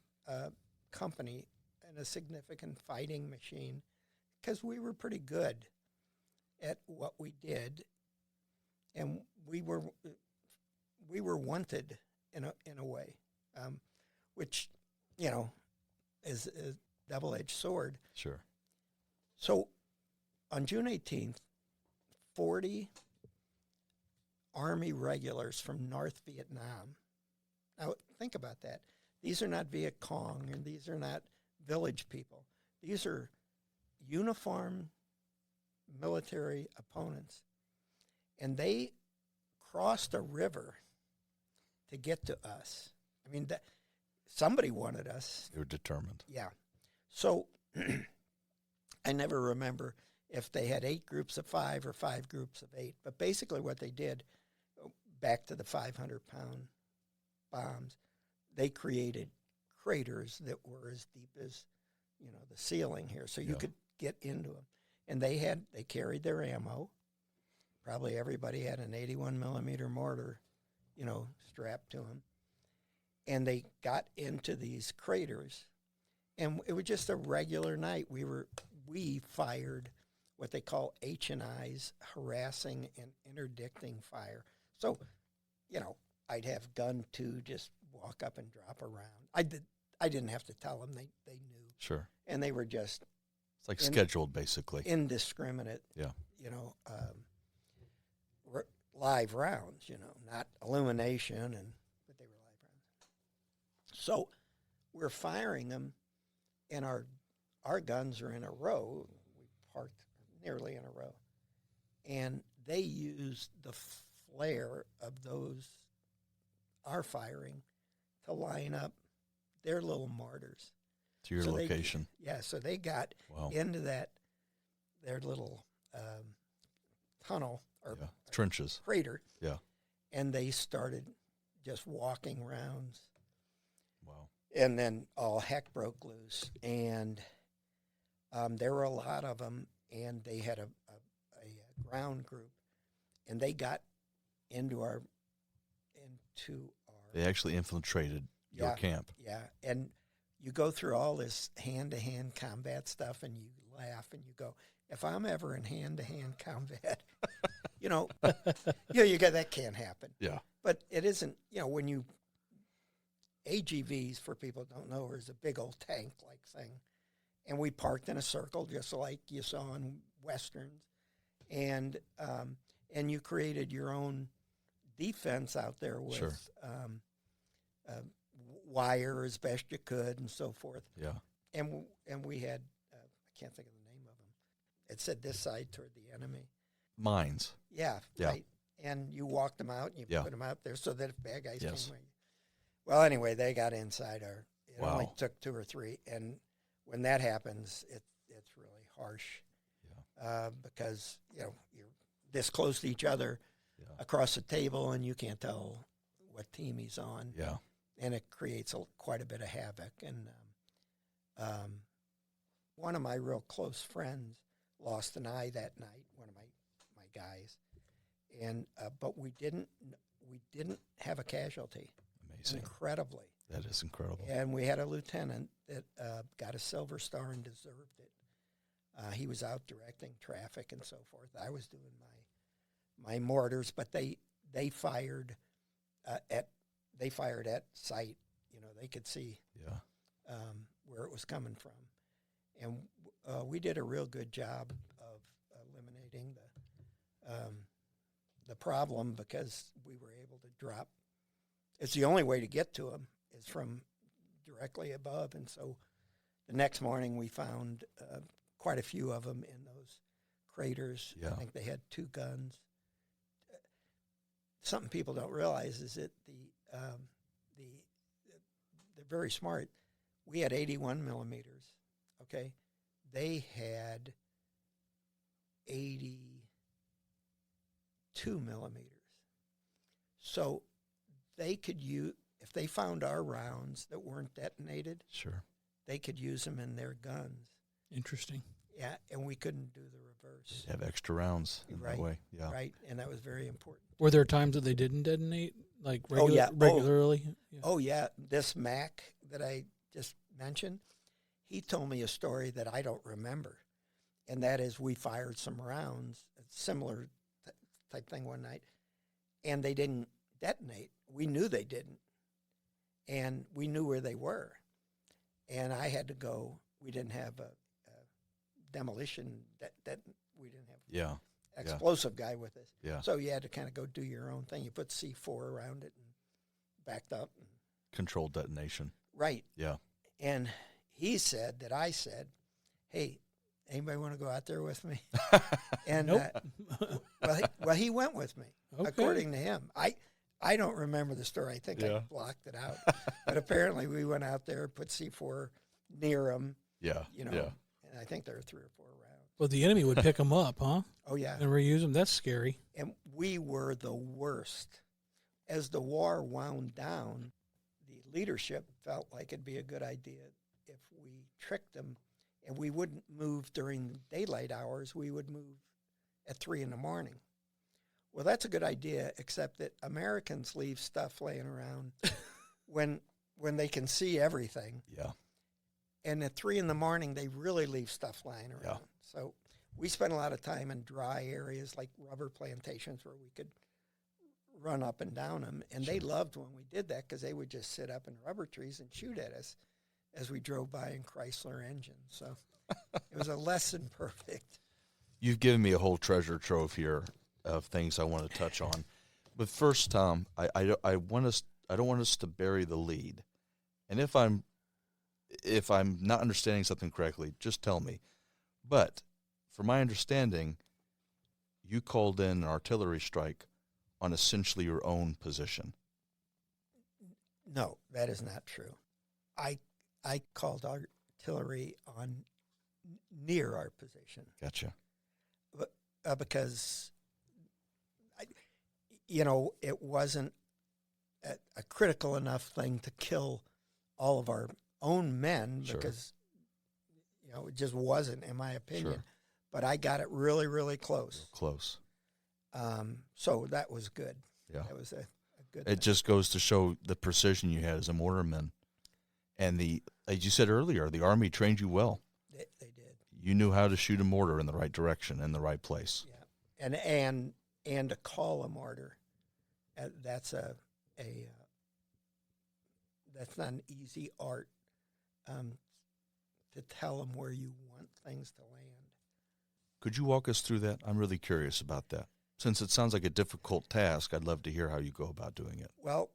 company and a significant fighting machine, because we were pretty good at what we did, and we were wanted in a way, which, you know, is a double-edged sword. Sure. So on June 18th, 40 Army regulars from North Vietnam. Now think about that. These are not Viet Cong, and these are not village people. These are uniformed military opponents, and they crossed a river to get to us. I mean, somebody wanted us. You were determined. Yeah. So I never remember if they had 8 groups of 5 or 5 groups of 8, but basically what they did, back to the 500-pound bombs, they created craters that were as deep as, you know, the ceiling here, so you could get into them. And they carried their ammo. Probably everybody had an 81 millimeter mortar, you know, strapped to them. And they got into these craters, and it was just a regular night. We fired what they call H&Is, harassing and interdicting fire. So, you know, I'd have gun 2 just walk up and drop around. I didn't have to tell them. They knew. Sure. And they were just... It's like scheduled, basically. Indiscriminate. Yeah. You know, live rounds, you know, not illumination, but they were live rounds. So we're firing them, and our guns are in a row. We parked nearly in a row. And they used the flare of our firing, to line up their little mortars. To your location. So they got into their little tunnel or trenches, crater. Yeah. And they started just walking rounds. Wow. And then all heck broke loose. And there were a lot of them, and they had a ground group, and they got into our. They actually infiltrated your camp. Yeah, and you go through all this hand-to-hand combat stuff, and you laugh, and you go, if I'm ever in hand-to-hand combat, you know, that can't happen. Yeah. But it isn't, you know, when AGVs, for people who don't know, is a big old tank-like thing. And we parked in a circle, just like you saw in Westerns. And you created your own defense out there with wire as best you could and so forth. Yeah. and we had I can't think of the name of them. It said this side toward the enemy. Mines. Yeah, Yeah. right. And you walked them out, and you Yeah. put them out there so that if bad guys Yes. came. Well, anyway, they got inside our. It Wow. only took 2 or 3, and when that happens, it's really harsh. Yeah. Because you're this close to each other Yeah. across the table, and you can't tell what team he's on. Yeah. And it creates quite a bit of havoc. And one of my real close friends lost an eye that night. One of my guys, and but we didn't have a casualty. Amazing. Incredibly. That is incredible. And we had a lieutenant that got a Silver Star and deserved it. He was out directing traffic and so forth. I was doing my mortars, but they fired at sight. They could see Yeah. where it was coming from, and we did a real good job of eliminating the problem because we were able to drop. It's the only way to get to them is from directly above, and so the next morning we found quite a few of them in those craters. Yeah. I think they had 2 guns. Something people don't realize is that they're very smart. We had 81 millimeters, okay? They had 82 millimeters. So they could use, if they found our rounds that weren't detonated, Sure. they could use them in their guns. Interesting. Yeah, and we couldn't do the reverse. Have extra rounds in Right. that way. Yeah. Right, and that was very important. Were there times that they didn't detonate, like Oh, yeah. regularly? Yeah. Oh, yeah, this Mac that I just mentioned, he told me a story that I don't remember, and that is we fired some rounds, a similar type thing one night, and they didn't detonate. We knew they didn't, and we knew where they were, and I had to go. We didn't have a demolition, that we didn't have Yeah. explosive guy with us. Yeah. So you had to kind of go do your own thing. You put C4 around it and backed up. Controlled detonation. Right. Yeah. And he said that I said, hey, anybody want to go out there with me? And Nope. well, he went with me, Okay. according to him. I don't remember the story. I think I Yeah. blocked it out. But apparently we went out there, put C4 near him, Yeah. and I think there were 3 or 4 rounds. Well, the enemy would pick them up, huh? Oh, yeah. And reuse them. That's scary. And we were the worst. As the war wound down, the leadership felt like it'd be a good idea if we tricked them, and we wouldn't move during daylight hours. We would move at 3 in the morning. Well, that's a good idea, except that Americans leave stuff laying around when they can see everything. Yeah. And at 3 in the morning, they really leave stuff lying around. Yeah. So we spent a lot of time in dry areas like rubber plantations where we could run up and down them. And they loved when we did that because they would just sit up in rubber trees and shoot at us as we drove by in Chrysler engines. So it was a less than perfect. You've given me a whole treasure trove here of things I want to touch on. But first, Tom, I don't want us to bury the lead. And if I'm not understanding something correctly, just tell me. But from my understanding, you called in an artillery strike on essentially your own position. No, that is not true. I called artillery on near our position. Gotcha. Because, it wasn't a critical enough thing to kill all of our own men Sure. because, it just wasn't, in my opinion. Sure. But I got it really, really close. Close. So that was good. Yeah. That was a good It thing. just goes to show the precision you had as a mortarman. And as you said earlier, the Army trained you well. They did. You knew how to shoot a mortar in the right direction, in the right place. Yeah. And to call a mortar, that's that's not an easy art to tell them where you want things to land. Could you walk us through that? I'm really curious about that. Since it sounds like a difficult task, I'd love to hear how you go about doing it. Well,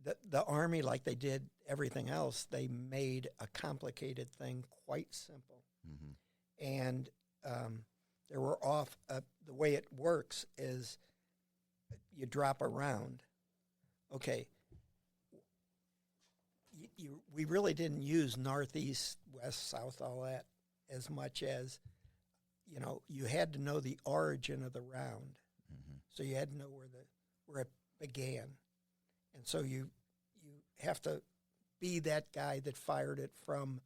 the Army, like they did everything else, they made a complicated thing quite simple. Mm-hmm. And there were the way it works is you drop a round. Okay. We really didn't use northeast, west, south, all that as much as, you had to know the origin of the round. Mm-hmm. So you had to know where it began. And so you have to be that guy that fired it from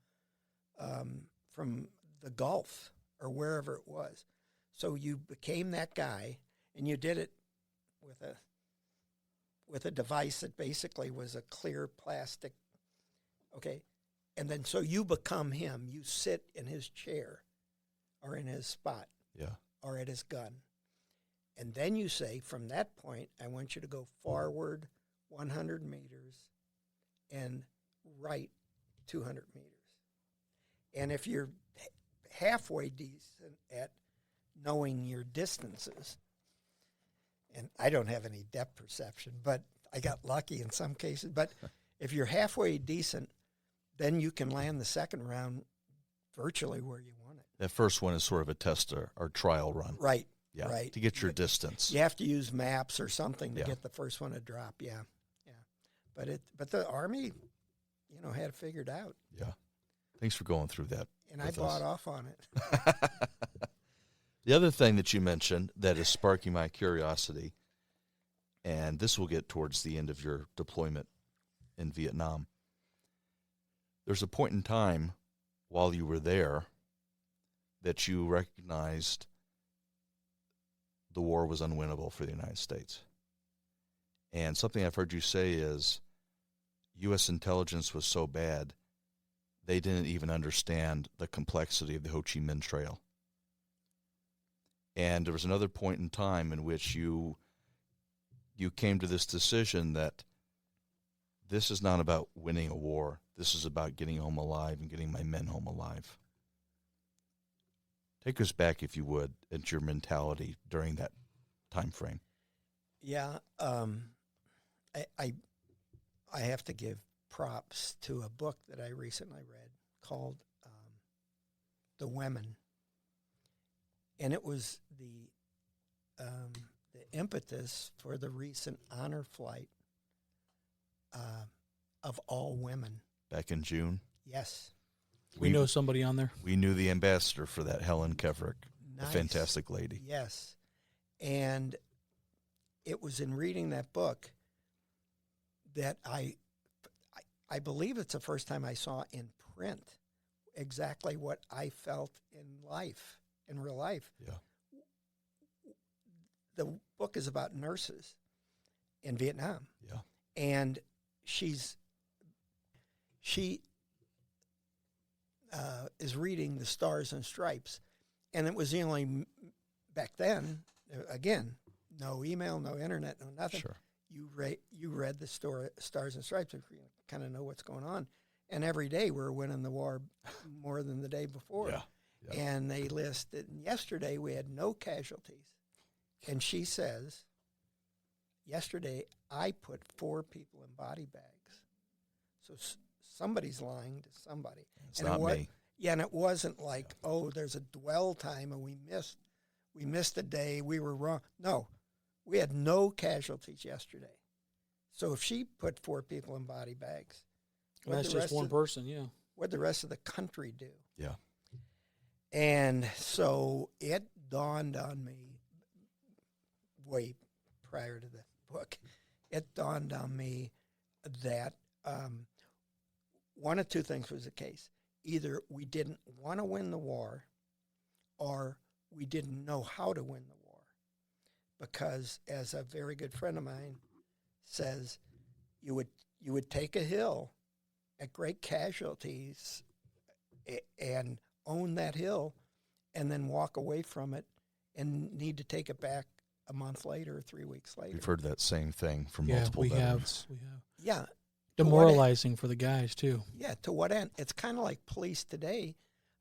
the Gulf or wherever it was. So you became that guy, and you did it with a device that basically was a clear plastic. Okay, and then so you become him. You sit in his chair, or in his spot, or at his gun, and then you say, from that point, I want you to go forward 100 meters and right 200 meters. And if you're halfway decent at knowing your distances, and I don't have any depth perception, but I got lucky in some cases. But if you're halfway decent, then you can land the second round virtually where you want it. That first one is sort of a test or trial run. Right. Yeah. Right. To get your distance. You have to use maps or something to get the first one to drop. Yeah. Yeah. But the Army, had it figured out. Yeah. Thanks for going through that. And I bought off on it. The other thing that you mentioned that is sparking my curiosity, and this will get towards the end of your deployment in Vietnam. There's a point in time while you were there that you recognized the war was unwinnable for the United States. And something I've heard you say is U.S. intelligence was so bad, they didn't even understand the complexity of the Ho Chi Minh Trail. And there was another point in time in which you came to this decision that this is not about winning a war. This is about getting home alive and getting my men home alive. Take us back, if you would, into your mentality during that time frame. Yeah, I have to give props to a book that I recently read called The Women. And it was the impetus for the recent honor flight of all women. Back in June? Yes. We know somebody on there. We knew the ambassador for that, Helen Keverick, Nice. a fantastic lady. Yes. And it was in reading that book that I believe it's the first time I saw in print exactly what I felt in life, in real life. Yeah. The book is about nurses in Vietnam. Yeah. And she is reading The Stars and Stripes. And it was the only, back then, again, no email, no internet, no nothing. Sure. You read the Stars and Stripes, and you kind of know what's going on. And every day we're winning the war more than the day before. Yeah. Yeah. And they listed, and yesterday we had no casualties. And she says, yesterday I put 4 people in body bags. So somebody's lying to somebody. It's not me. Yeah, and it wasn't like, oh, there's a dwell time and we missed a day, we were wrong. No, we had no casualties yesterday. So if she put 4 people in body bags, That's just one person, yeah. What'd the rest of the country do? Yeah. And so it dawned on me way prior to the book, it dawned on me that one of two things was the case. Either we didn't want to win the war or we didn't know how to win the war. Because as a very good friend of mine says, you would take a hill at great casualties and own that hill and then walk away from it and need to take it back a month later or 3 weeks later. We've heard that same thing from multiple veterans. We have. Yeah. Demoralizing for the guys, too. Yeah, to what end? It's kind of like police today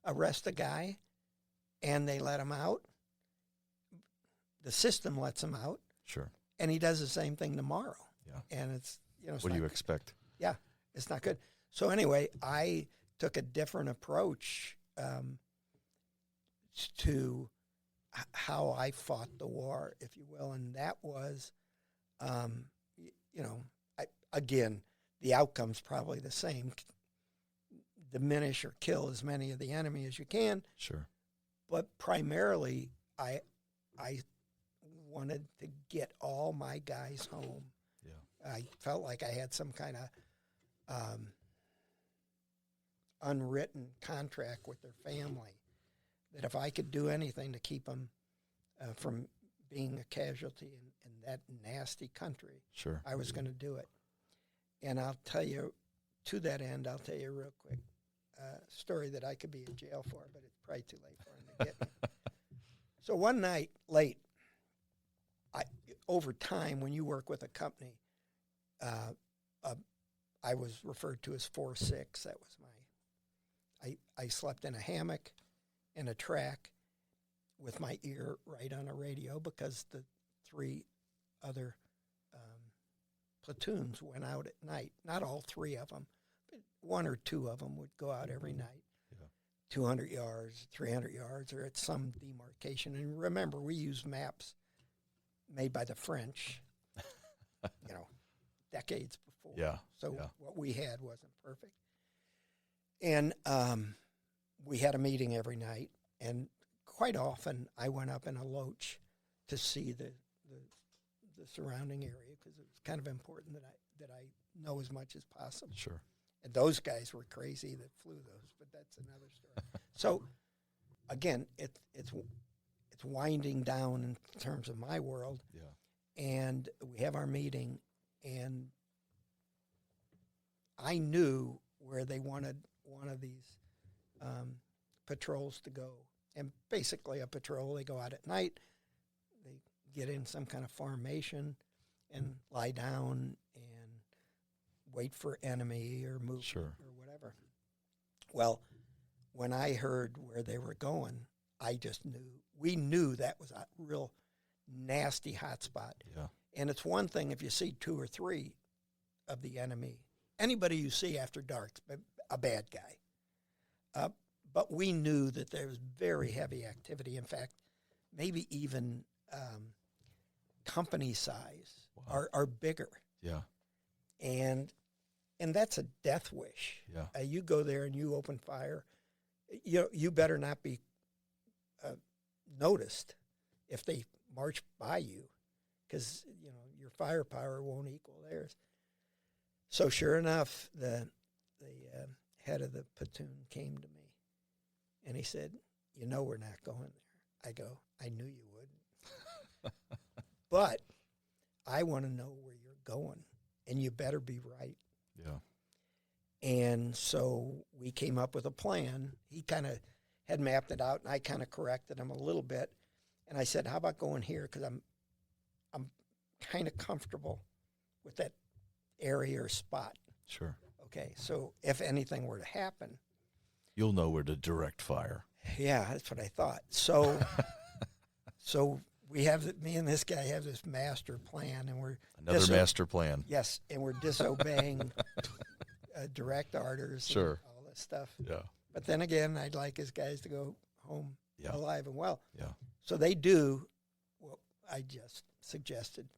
arrest a guy and they let him out. The system lets him out. Sure. And he does the same thing tomorrow. Yeah. And it's, What do you expect? Yeah, it's not good. So anyway, I took a different approach to how I fought the war, if you will, and that was, again, the outcome's probably the same. Diminish or kill as many of the enemy as you can. Sure. But primarily, I wanted to get all my guys home. Yeah. I felt like I had some kind of unwritten contract with their family that if I could do anything to keep them from being a casualty in that nasty country, Sure, I was going to do it. And I'll tell you, to that end, I'll tell you real quick story that I could be in jail for, but it's probably too late for him to get me. So one night, late, over time, when you work with a company, I was referred to as 4-6. That was I slept in a hammock in a track with my ear right on a radio because the 3 other platoons went out at night. Not all 3 of them, but 1 or 2 of them would go out every night. Yeah. 200 yards, 300 yards, or at some demarcation. And remember, we use maps made by the French, decades before. Yeah. So yeah. what we had wasn't perfect. And we had a meeting every night, and quite often I went up in a loach to see the surrounding area because it was kind of important that I know as much as possible. Sure. And those guys were crazy that flew those, but that's another story. So again, it's winding down in terms of my world. Yeah. And we have our meeting, and I knew where they wanted one of these patrols to go. And basically a patrol, they go out at night, they get in some kind of formation and lie down and wait for enemy or move Sure. or whatever. Well, when I heard where they were going, I just knew. We knew that was a real nasty hot spot. Yeah. And it's one thing if you see 2 or 3 of the enemy. Anybody you see after dark's a bad guy. But we knew that there was very heavy activity. In fact, maybe even company size are bigger. Yeah. And that's a death wish. Yeah. You go there and you open fire. You better not be noticed if they march by you, because your firepower won't equal theirs. So sure enough, the head of the platoon came to me, and he said, we're not going there. I go, I knew you wouldn't. But I want to know where you're going, and you better be right. Yeah. And so we came up with a plan. He kind of had mapped it out, and I kind of corrected him a little bit. And I said, how about going here? Because I'm kind of comfortable with that area or spot. Sure. Okay, so if anything were to happen, You'll know where to direct fire. yeah, that's what I thought. So, we have me and this guy have this master plan, and we're Another master plan. Yes, and we're disobeying direct orders. Sure. And all this stuff. Yeah. But then again, I'd like his guys to go home Yeah. alive and well. Yeah. So they do what I just suggested.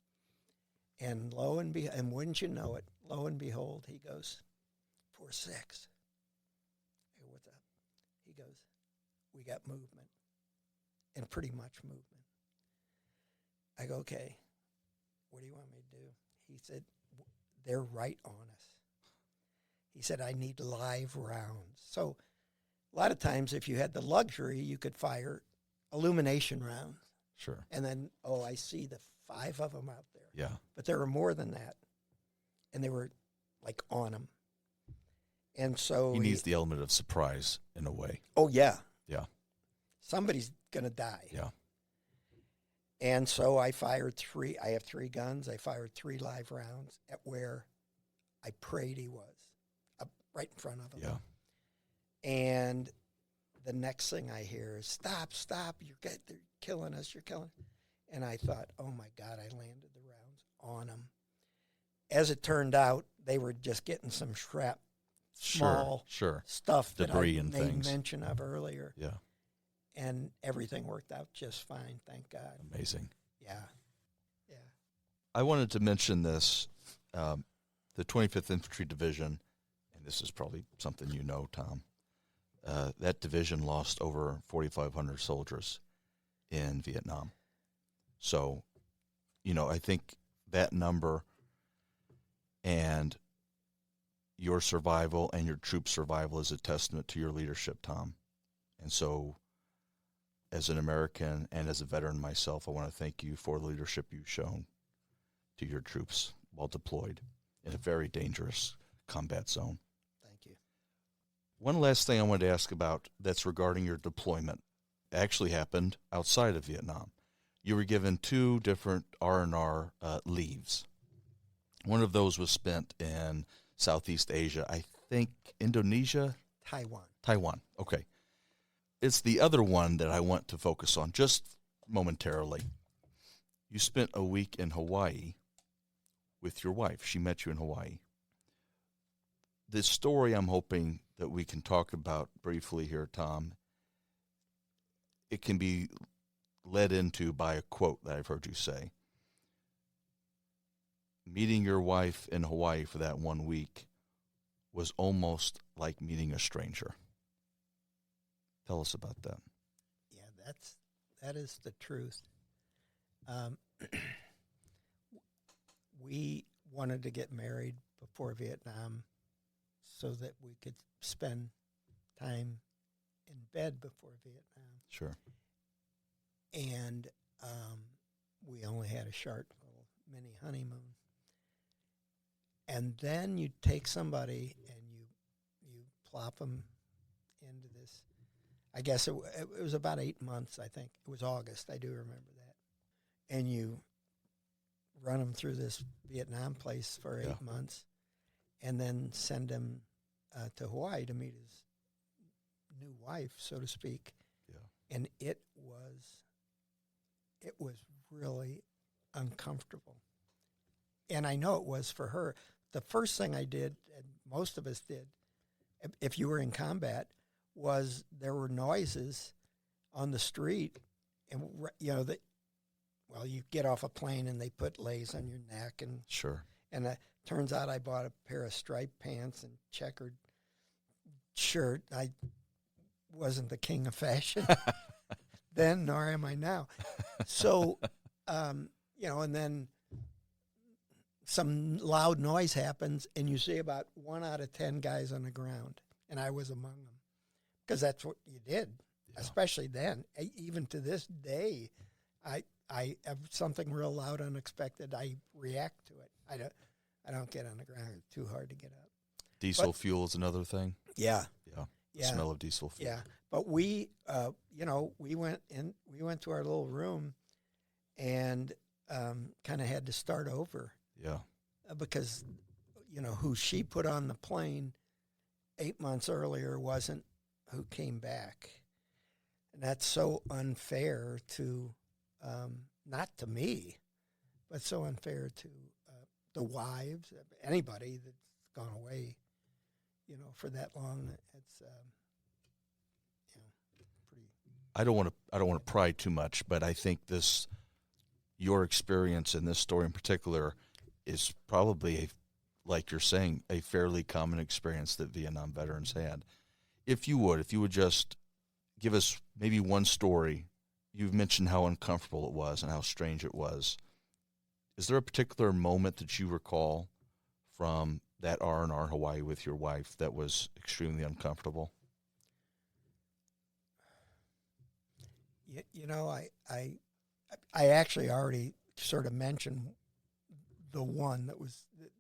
And and wouldn't you know it, lo and behold, he goes, 4-6. I go, what's up? He goes, we got movement, and pretty much movement. I go, okay, what do you want me to do? He said, they're right on us. He said, I need live rounds. So a lot of times if you had the luxury, you could fire illumination rounds. Sure. And then, I see the 5 of them out there. Yeah. But there were more than that. And they were like on him. And so He needs the element of surprise in a way. oh, yeah. Yeah. Somebody's going to die. Yeah. And so I fired 3. I have 3 guns. I fired 3 live rounds at where I prayed he was, up right in front of him. Yeah. And the next thing I hear is, stop, they're killing us, you're killing us. And I thought, oh, my God, I landed the rounds on him. as it turned out, they were just getting some small sure. stuff Debris that I and made things. mention of earlier. Yeah. And everything worked out just fine, thank God. Amazing. Yeah. I wanted to mention this, the 25th Infantry Division, and this is probably something you know, Tom. That division lost over 4,500 soldiers in Vietnam. So, I think that number and your survival and your troops' survival is a testament to your leadership, Tom. And so, as an American and as a veteran myself, I want to thank you for the leadership you've shown to your troops while deployed in a very dangerous combat zone. Thank you. One last thing I wanted to ask about that's regarding your deployment actually happened outside of Vietnam. You were given 2 different R&R leaves. One of those was spent in Southeast Asia, I think Indonesia? Taiwan, okay. It's the other one that I want to focus on just momentarily. You spent a week in Hawaii with your wife. She met you in Hawaii. The story I'm hoping that we can talk about briefly here, Tom, it can be led into by a quote that I've heard you say. Meeting your wife in Hawaii for that 1 week was almost like meeting a stranger. Tell us about that. Yeah, that is the truth. We wanted to get married before Vietnam so that we could spend time in bed before Vietnam. Sure. And we only had a short little mini honeymoon. And then you take somebody and you plop them into this. I guess it was about 8 months, I think. It was August, I do remember that. And you run them through this Vietnam place for 8 months and then send him to Hawaii to meet his new wife, so to speak. Yeah. And it was really uncomfortable. And I know it was for her. The first thing I did, and most of us did, if you were in combat, was there were noises on the street, and you get off a plane and they put lays on your neck, and sure. And it turns out I bought a pair of striped pants and checkered shirt. I wasn't the king of fashion then, nor am I now. So, and then some loud noise happens, and you see about 1 out of 10 guys on the ground, and I was among them, because that's what you did, especially then. Even to this day, I have something real loud, unexpected. I react to it. I don't get on the ground. It's too hard to get up. Diesel fuel is another thing. Yeah. The smell of diesel fuel. Yeah. But we went to our little room and kind of had to start over. Yeah. Because, who she put on the plane 8 months earlier wasn't who came back. And that's so unfair to, not to me, but so unfair to the wives, anybody that's gone away, for that long. It's, pretty. I don't want to pry too much, but I think your experience in this story in particular is probably, like you're saying, a fairly common experience that Vietnam veterans had. If you would just give us maybe one story. You've mentioned how uncomfortable it was and how strange it was. Is there a particular moment that you recall from that R&R Hawaii with your wife that was extremely uncomfortable? I actually already sort of mentioned the one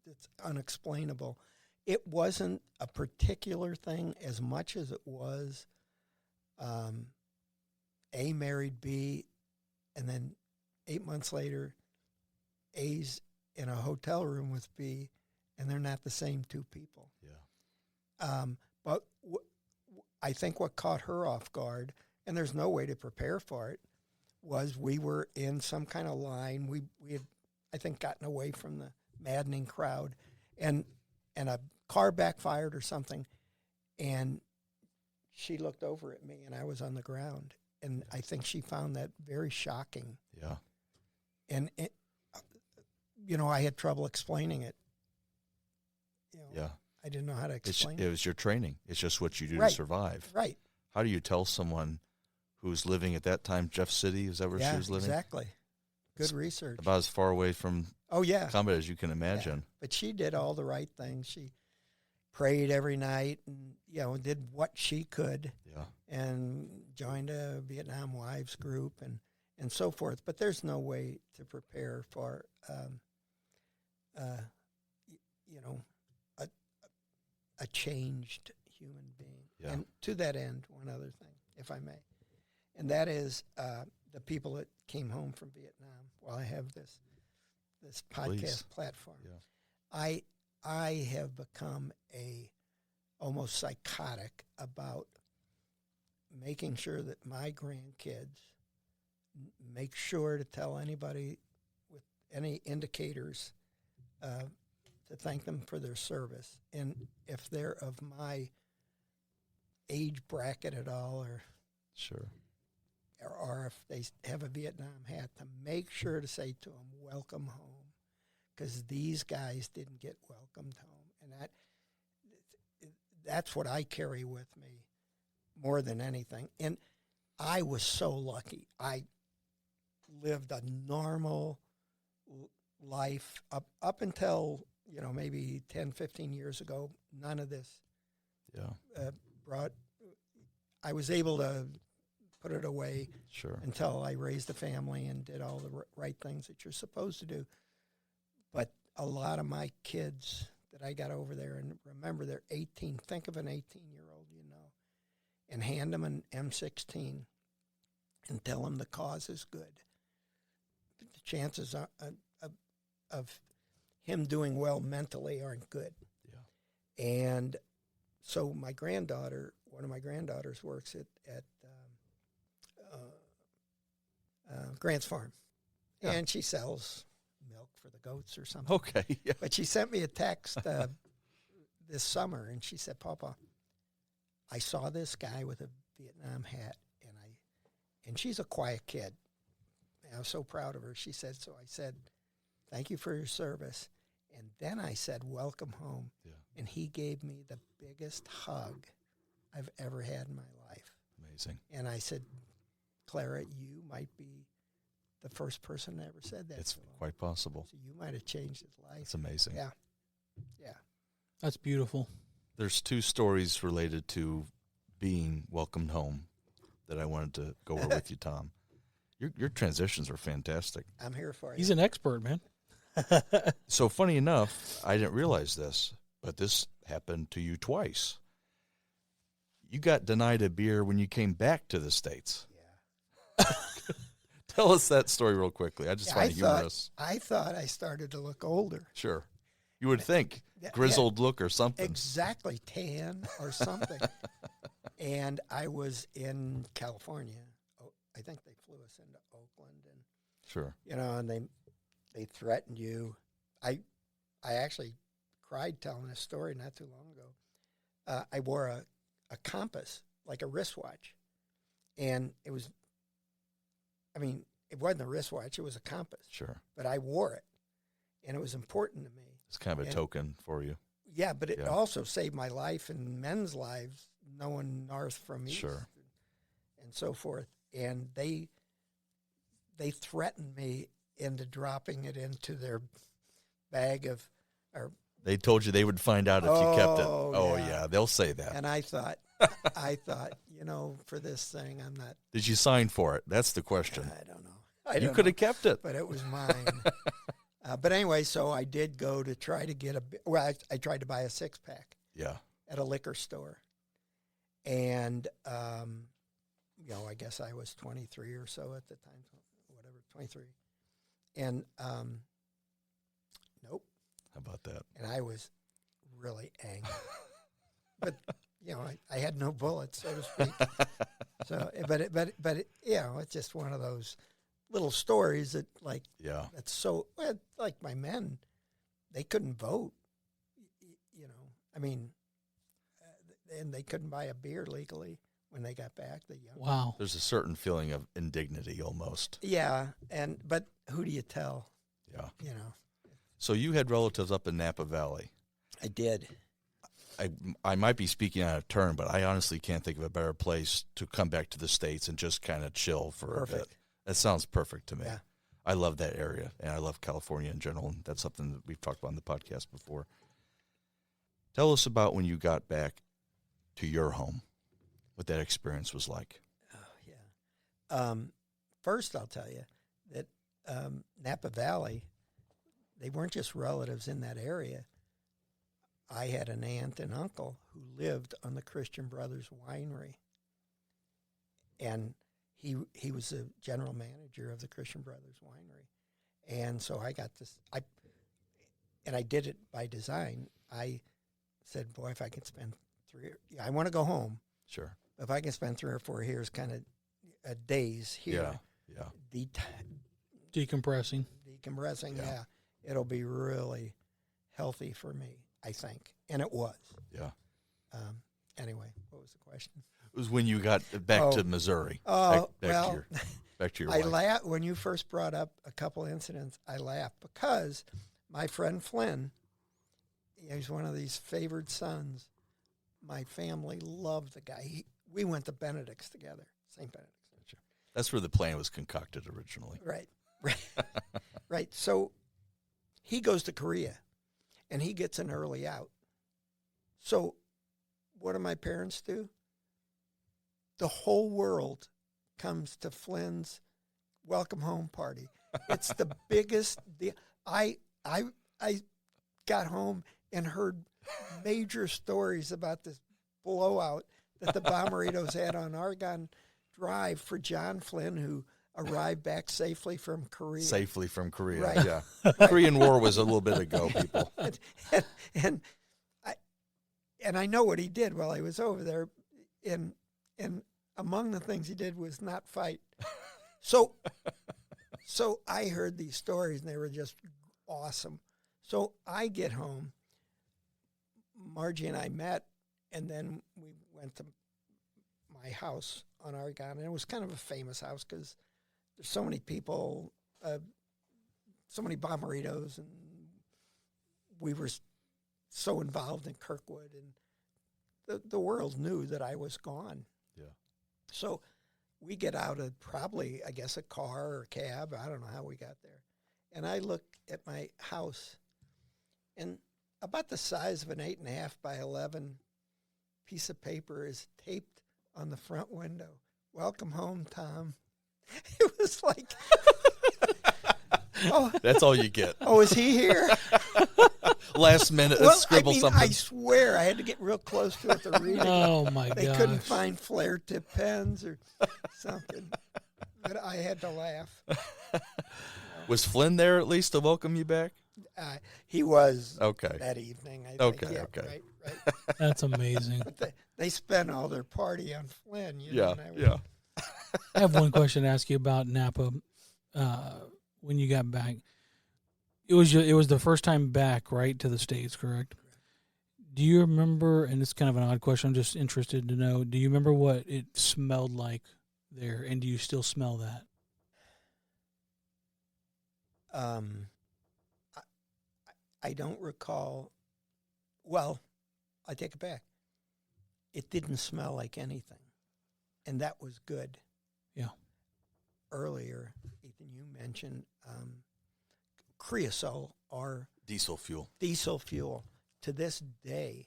that's unexplainable. It wasn't a particular thing as much as it was A married B, and then 8 months later, A's in a hotel room with B, and they're not the same two people. Yeah. But I think what caught her off guard, and there's no way to prepare for it, was we were in some kind of line. We had, I think, gotten away from maddening crowd, and a car backfired or something, and she looked over at me, and I was on the ground, and I think she found that very shocking. Yeah. And it, I had trouble explaining it. Yeah. I didn't know how to explain It was your training. It's just what you do Right. to survive. Right. How do you tell someone who's living at that time, Jeff City, is that where she was living? Exactly. Good It's research. About as far away from Oh, yeah. combat as you can imagine. Yeah. But she did all the right things. She prayed every night and, did what she could Yeah. and joined a Vietnam Wives group and so forth. But there's no way to prepare for, a changed human being. Yeah. And to that end, one other thing, if I may, and that is the people that came home from Vietnam. While I have this podcast Please. platform, Yeah. I have become almost psychotic about making sure that my grandkids make sure to tell anybody with any indicators to thank them for their service. And if they're of my age bracket at all, Sure. or if they have a Vietnam hat, to make sure to say to them, welcome home, because these guys didn't get welcomed home. And that's what I carry with me more than anything. And I was so lucky. I lived a normal life up until, maybe 10, 15 years ago. None of this Yeah. I was able to put it away Sure. until I raised a family and did all the right things that you're supposed to do. But a lot of my kids that I got over there, and remember, they're 18. Think of an 18-year-old, and hand them an M16 and tell them the cause is good. The chances of him doing well mentally aren't good. Yeah. And so one of my granddaughters works at Grant's Farm, Yeah. and she sells milk for the goats or something. Okay. Yeah. But she sent me a text this summer, and she said, "Papa, I saw this guy with a Vietnam hat, and she's a quiet kid. And I was so proud of her." She said, "So I said, thank you for your service, and then I said, welcome home." Yeah. And he gave me the biggest hug I've ever had in my life. Amazing. And I said, "Clara, you might be the first person that ever said that It's to him. quite possible. So you might have changed his life." It's amazing. Yeah. That's beautiful. There's two stories related to being welcomed home that I wanted to go over with you, Tom. Your transitions are fantastic. I'm here for you. He's an expert, man. So funny enough, I didn't realize this, but this happened to you twice. You got denied a beer when you came back to the States. Yeah. Tell us that story real quickly. I just find it humorous. I thought I started to look older. Sure. You would think. Yeah, Grizzled look or something. Exactly, tan or something. And I was in California. I think they flew us into Oakland, and Sure. and they threatened you. I actually cried telling this story not too long ago. I wore a compass, like a wristwatch, and it wasn't a wristwatch, it was a compass, Sure. but I wore it, and it was important to me. It's kind of a token for you. Yeah, but it Yeah. also saved my life and men's lives, knowing north from east, Sure. and so forth. And they threatened me into dropping it into their bag of, They told you they would find out if you kept it. Oh, Oh, yeah. yeah. They'll say that. and I thought, for this thing, I'm not. Did you sign for it? That's the question. I don't know. You could have kept it. But it was mine. But anyway, so I did go to try to get I tried to buy a 6-pack Yeah. at a liquor store. And, I guess I was 23 or so at the time, 23. And, nope. How about that? And I was really angry. But, I had no bullets, so to speak. So, but it's just one of those little stories that, Yeah. that's so, like my men, they couldn't vote. You know, I mean, and they couldn't buy a beer legally when they got back. The young Wow. There's a certain feeling of indignity almost. Yeah, but who do you tell? Yeah. You know. So you had relatives up in Napa Valley. I did. I might be speaking out of turn, but I honestly can't think of a better place to come back to the States and just kind of chill for a bit. That sounds perfect to me. Yeah. I love that area, and I love California in general, and that's something that we've talked about on the podcast before. Tell us about when you got back to your home, what that experience was like. Oh, yeah. First, I'll tell you that Napa Valley, they weren't just relatives in that area. I had an aunt and uncle who lived on the Christian Brothers Winery, and he was the general manager of the Christian Brothers Winery, and so I got this. I did it by design. I said, "Boy, if I can spend I want to go home. Sure. If I can spend 3 or 4 years, kind of days here, Decompressing, yeah, it'll be really healthy for me." I think, and it was. Yeah. Anyway, what was the question? It was when you got back to Missouri. Oh, Back to your I wife. laughed when you first brought up a couple incidents. I laughed because my friend Flynn, he's one of these favored sons. My family loved the guy. We went to Benedict's together, St. Benedict's. That's where the plan was concocted originally. Right. Right. So he goes to Korea. And he gets an early out. So what do my parents do? The whole world comes to Flynn's welcome home party. It's the biggest deal. I got home and heard major stories about this blowout that the Bommaritos had on Argonne Drive for John Flynn, who arrived back safely from Korea. Right. Yeah. Right. Korean War was a little bit ago, people. And I know what he did while I was over there. And among the things he did was not fight. So I heard these stories, and they were just awesome. So I get home. Margie and I met, and then we went to my house on Argonne. And it was kind of a famous house because there's so many people, so many Bommaritos, and we were so involved in Kirkwood, and the world knew that I was gone. Yeah. So we get out of probably, I guess, a car or a cab. I don't know how we got there. And I look at my house, and about the size of an 8.5 by 11 piece of paper is taped on the front window. "Welcome home, Tom." It was like, oh, that's all you get. Oh, is he here? Last minute, scribble something. I swear I had to get real close to it to read it. Oh my god! They couldn't find flare tip pens or something, but I had to laugh. Was Flynn there at least to welcome you back? He was. Okay. That evening. I okay. think. Yeah, Okay. Right. That's amazing. But they spent all their party on Flynn. Yeah. I have one question to ask you about Napa. When you got back, it was the first time back, right, to the States, correct? Do you remember? And it's kind of an odd question. I'm just interested to know. Do you remember what it smelled like there, and do you still smell that? I don't recall. Well, I take it back. It didn't smell like anything, and that was good. Yeah. Earlier, Ethan, you mentioned creosote or diesel fuel. Diesel fuel. To this day,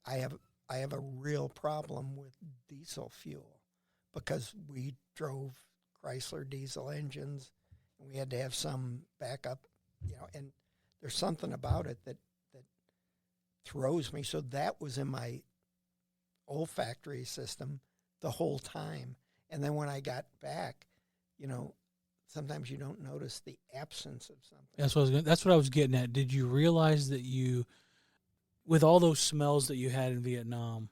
I have a real problem with diesel fuel because we drove Chrysler diesel engines, and we had to have some backup, and there's something about it that throws me. So that was in my olfactory system the whole time. And then when I got back, sometimes you don't notice the absence of something. That's what I was getting at. Did you realize that with all those smells that you had in Vietnam,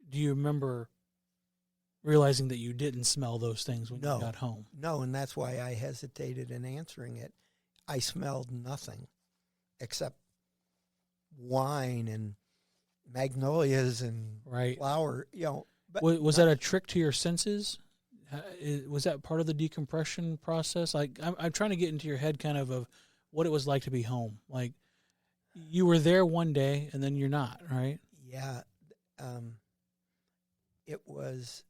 do you remember realizing that you didn't smell those things when you got home? No, and that's why I hesitated in answering it. I smelled nothing. except wine and magnolias and Right. flower, But Was that a trick to your senses? Was that part of the decompression process? Like, I'm trying to get into your head kind of what it was like to be home. Like, you were there one day and then you're not, right? Yeah. It was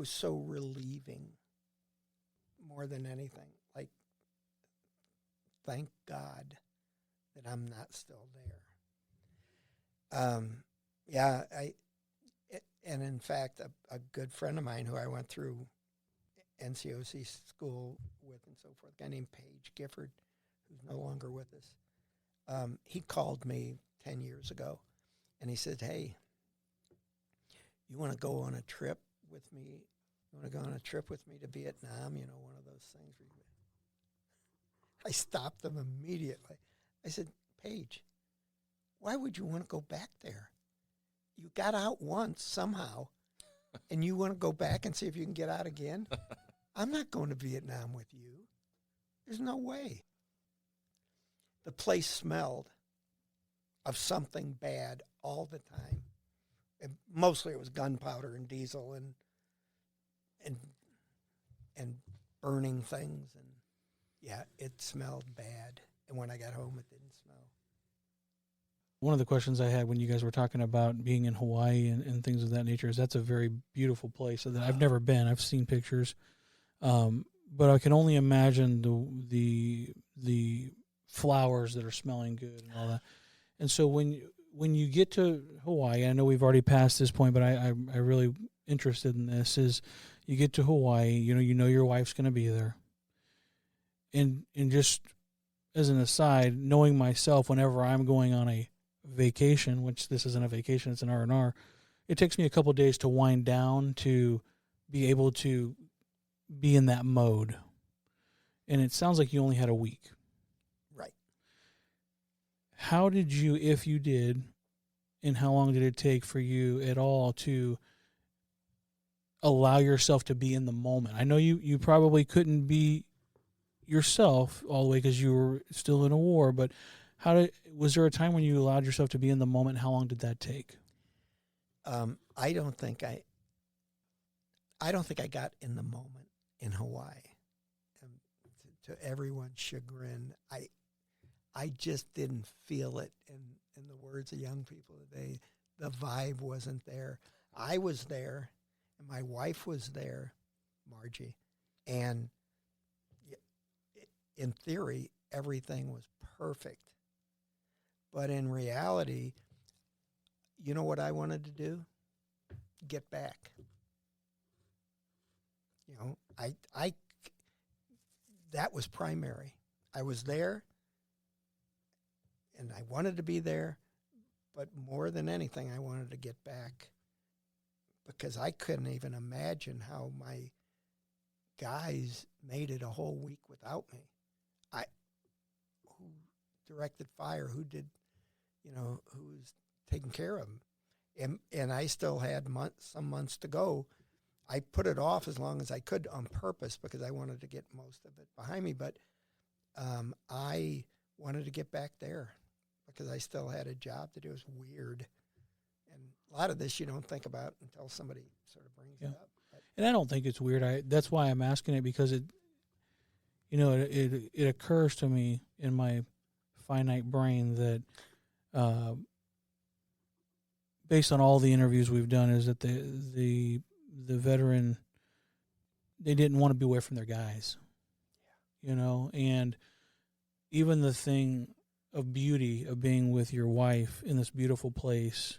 so relieving more than anything. Like, thank God that I'm not still there. And in fact, a good friend of mine who I went through NCOC school with and so forth, a guy named Paige Gifford, who's no longer with us, he called me 10 years ago, and he said, hey, you want to go on a trip with me? You want to go on a trip with me to Vietnam? One of those things. I stopped him immediately. I said, Paige, why would you want to go back there? You got out once somehow, and you want to go back and see if you can get out again? I'm not going to Vietnam with you. There's no way. The place smelled of something bad all the time. And mostly it was gunpowder and diesel and burning things. And, yeah, it smelled bad. And when I got home, it didn't smell. One of the questions I had when you guys were talking about being in Hawaii and things of that nature is that's a very beautiful place that I've never been. I've seen pictures, but I can only imagine the flowers that are smelling good and all that. And so when you get to Hawaii, I know we've already passed this point, but I really interested in this is you get to Hawaii, you know your wife's going to be there, and just as an aside, knowing myself, whenever I'm going on a vacation, which this isn't a vacation, it's an R&R, it takes me a couple of days to wind down to be able to be in that mode. And it sounds like you only had a week. Right. How did you, if you did, and how long did it take for you at all to allow yourself to be in the moment? I know you probably couldn't be yourself all the way because you were still in a war, but was there a time when you allowed yourself to be in the moment? How long did that take? I don't think I got in the moment in Hawaii. To everyone's chagrin, I just didn't feel it. In the words of young people today, the vibe wasn't there. I was there, and my wife was there, Margie, and in theory, everything was perfect. But in reality, you know what I wanted to do? Get back. That was primary. I was there, and I wanted to be there, but more than anything, I wanted to get back because I couldn't even imagine how my guys made it a whole week without me. Who directed fire? Who did, who was taking care of them? And I still had some months to go. I put it off as long as I could on purpose because I wanted to get most of it behind me. But I wanted to get back there because I still had a job to do. It was weird. And a lot of this you don't think about until somebody sort of brings it up. And I don't think it's weird. That's why I'm asking it, because it occurs to me in my finite brain that based on all the interviews we've done is that the veteran, they didn't want to be away from their guys. And even the thing of beauty of being with your wife in this beautiful place,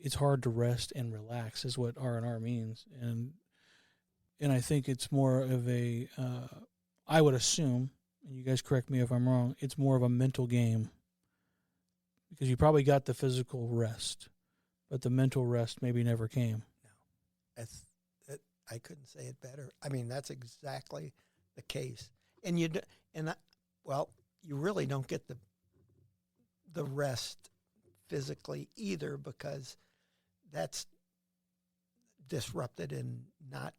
it's hard to rest and relax is what R&R means. And I think it's more of a, I would assume, and you guys correct me if I'm wrong, it's more of a mental game because you probably got the physical rest, but the mental rest maybe never came. No, I couldn't say it better. I mean, that's exactly the case. And you really don't get the rest physically either because that's disrupted and not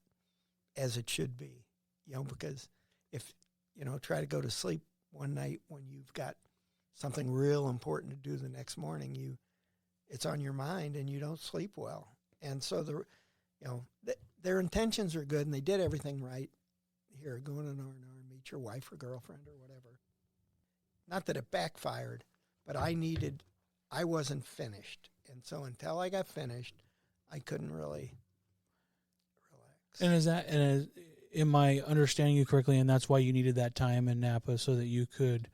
as it should be. Because if try to go to sleep one night when you've got something real important to do the next morning. It's on your mind and you don't sleep well. And so their intentions are good and they did everything right. Here, go in an R&R, meet your wife or girlfriend or whatever. Not that it backfired, but I wasn't finished. And so until I got finished, I couldn't really relax. Am I understanding you correctly, and that's why you needed that time in Napa so that you could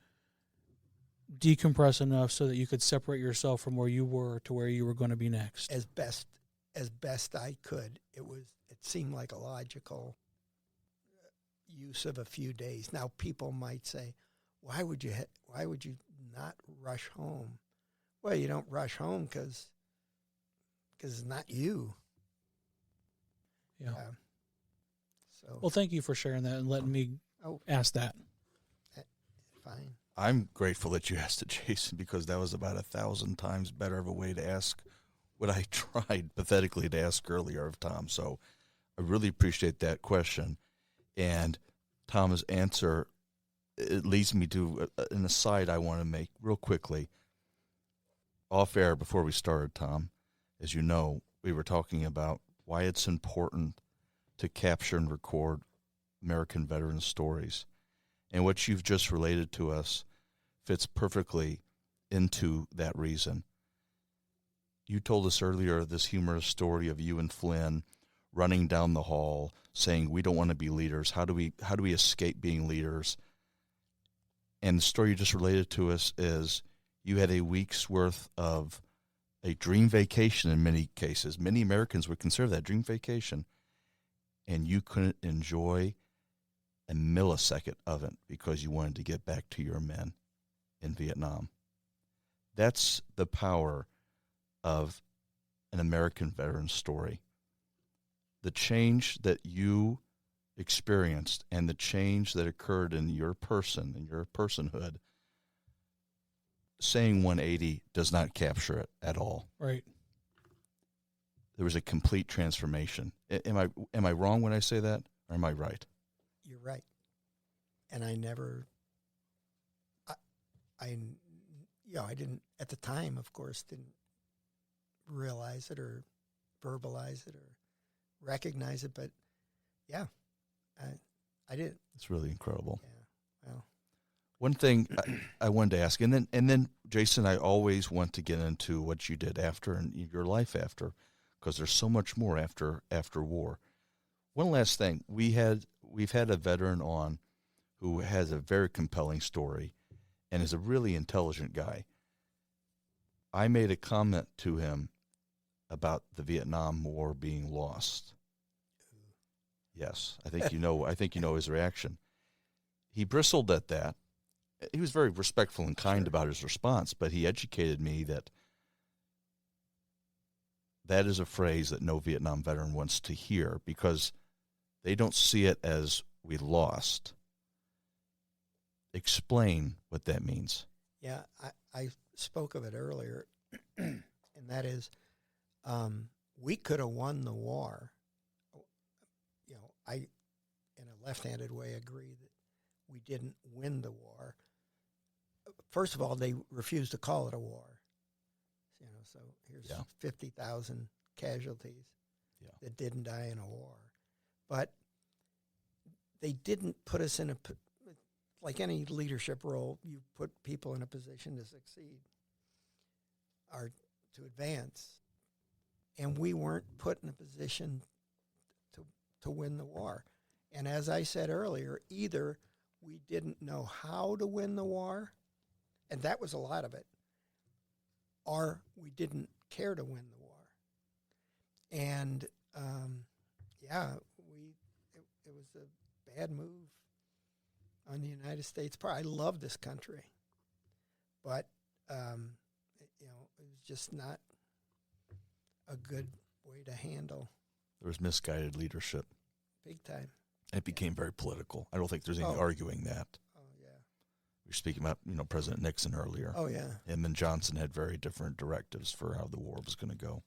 decompress enough so that you could separate yourself from where you were to where you were going to be next? As best I could. It seemed like a logical use of a few days. Now people might say, why would you not rush home? Well, you don't rush home because it's not you. Yeah. So. Well, thank you for sharing that and letting me ask that. Fine. I'm grateful that you asked it, Jason, because that was about 1,000 times better of a way to ask what I tried pathetically to ask earlier of Tom. So I really appreciate that question. And Tom's answer, it leads me to an aside I want to make real quickly. Off air before we started, Tom, as you know, we were talking about why it's important to capture and record American veterans' stories. And what you've just related to us fits perfectly into that reason. You told us earlier this humorous story of you and Flynn running down the hall saying, we don't want to be leaders. How do we escape being leaders? And the story you just related to us is you had a week's worth of a dream vacation in many cases. Many Americans would consider that dream vacation. And you couldn't enjoy a millisecond of it because you wanted to get back to your men in Vietnam. That's the power of an American veteran story. The change that you experienced and the change that occurred in your person, in your personhood, saying 180 does not capture it at all. Right. There was a complete transformation. Am I wrong when I say that, or am I right? You're right. And I never, I didn't, at the time, of course, didn't realize it or verbalize it or recognize it, but yeah, I did. It's really incredible. Yeah, well. One thing I wanted to ask, and then Jason, I always want to get into what you did after and your life after, because there's so much more after war. One last thing, we've had a veteran on who has a very compelling story and is a really intelligent guy. I made a comment to him about the Vietnam War being lost. Yes, I think you know his reaction. He bristled at that. He was very respectful and kind about his response, but he educated me that is a phrase that no Vietnam veteran wants to hear because they don't see it as we lost. Explain what that means. Yeah, I spoke of it earlier, and that is we could have won the war. You know, I, in a left-handed way, agree that we didn't win the war. First of all, they refused to call it a war. You know, so here's 50,000 casualties that didn't die in a war. But they didn't put us in like any leadership role, you put people in a position to succeed or to advance. And we weren't put in a position to win the war. And as I said earlier, either we didn't know how to win the war, and that was a lot of it, or we didn't care to win the war. And, it was a bad move on the United States part. I love this country, but, it was just not a good way to handle. There was misguided leadership. Big time. It became very political. I don't think there's any arguing that. Oh, yeah. We were speaking about, President Nixon earlier. Oh, yeah. Him and Johnson had very different directives for how the war was going to go.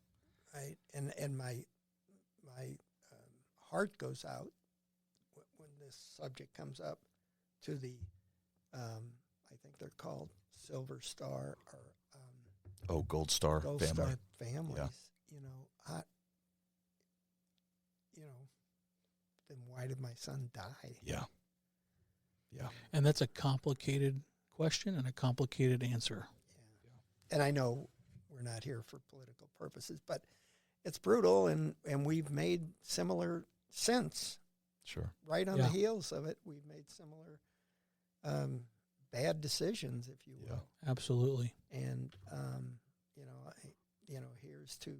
Right. And my heart goes out when this subject comes up to the, I think they're called Silver Star or Gold Star Gold family. Star families. Yeah. Then why did my son die? Yeah. And that's a complicated question and a complicated answer. And I know we're not here for political purposes, but it's brutal, and we've made similar since. Sure. Right on the heels of it, we've made similar bad decisions, if you will. Yeah. Absolutely. And here's to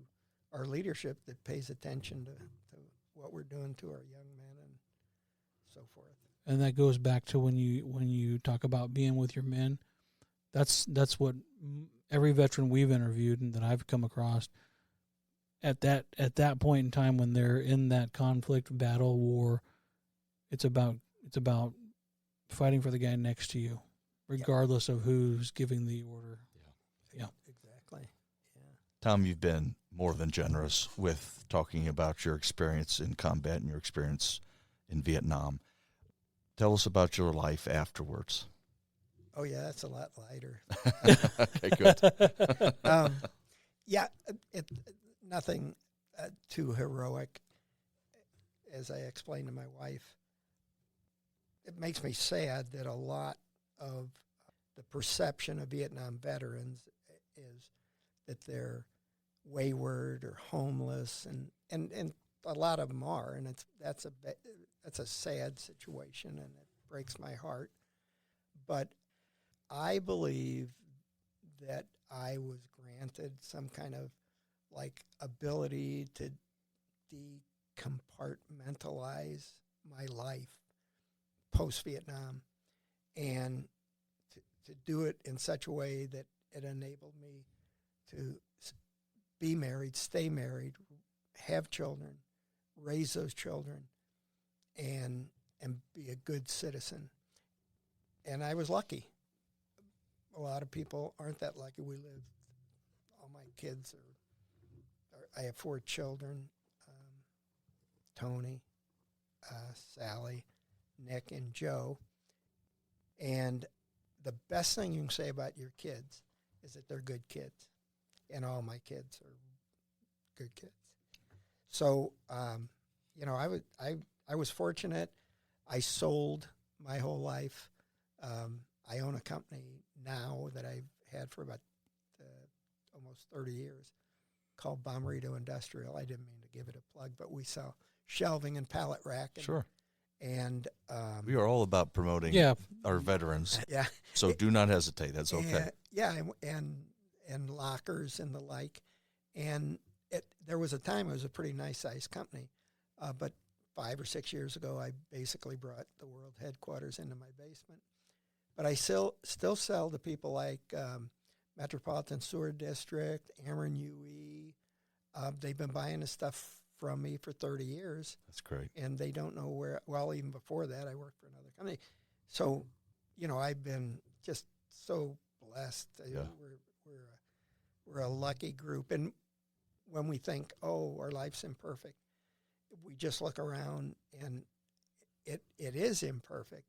our leadership that pays attention to what we're doing to our young men and so forth. And that goes back to when you talk about being with your men. That's what every veteran we've interviewed and that I've come across at that point in time when they're in that conflict, battle, war. It's about fighting for the guy next to you, regardless of who's giving the order. Yeah. Exactly. Yeah. Tom, you've been more than generous with talking about your experience in combat and your experience in Vietnam. Tell us about your life afterwards. Oh, yeah, that's a lot lighter. Okay, good. Nothing too heroic. As I explained to my wife, it makes me sad that a lot of the perception of Vietnam veterans is that they're wayward or homeless, and a lot of them are, and that's a sad situation, and it breaks my heart. But I believe that I was granted some kind of ability to decompartmentalize my life post-Vietnam and to do it in such a way that it enabled me to be married, stay married, have children, raise those children, and be a good citizen. And I was lucky. A lot of people aren't that lucky. All my kids I have 4 children, Tony, Sally, Nick, and Joe. And the best thing you can say about your kids is that they're good kids. And all my kids are good kids. So, I was fortunate. I sold my whole life. I own a company now that I've had for about almost 30 years called Bommarito Industrial. I didn't mean to give it a plug, but we sell shelving and pallet rack. Sure. And we are all about promoting our veterans. Yeah. So do not hesitate. That's okay. And lockers and the like. And there was a time it was a pretty nice sized company, but 5 or 6 years ago, I basically brought the world headquarters into my basement. But I still sell to people like Metropolitan Sewer District, Ameren UE. They've been buying this stuff from me for 30 years. That's great. And they don't know where, well, even before that, I worked for another company. So, I've been just so blessed. Yeah. We're a lucky group. And when we think, our life's imperfect, we just look around and it is imperfect.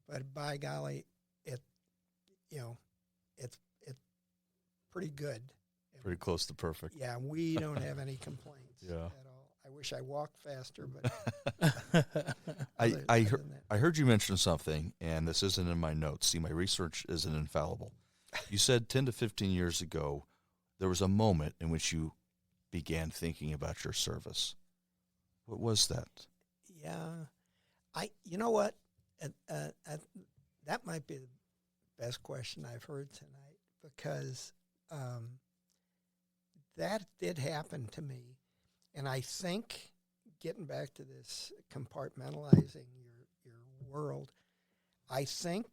But by golly, it's pretty good. Pretty close to perfect. Yeah, we don't have any complaints at all. I wish I walked faster, but I heard you mention something, and this isn't in my notes. See, my research isn't infallible. You said 10 to 15 years ago there was a moment in which you began thinking about your service. What was that? Yeah, you know what? That might be the best question I've heard tonight, because that did happen to me. And I think, getting back to this compartmentalizing your world, I think,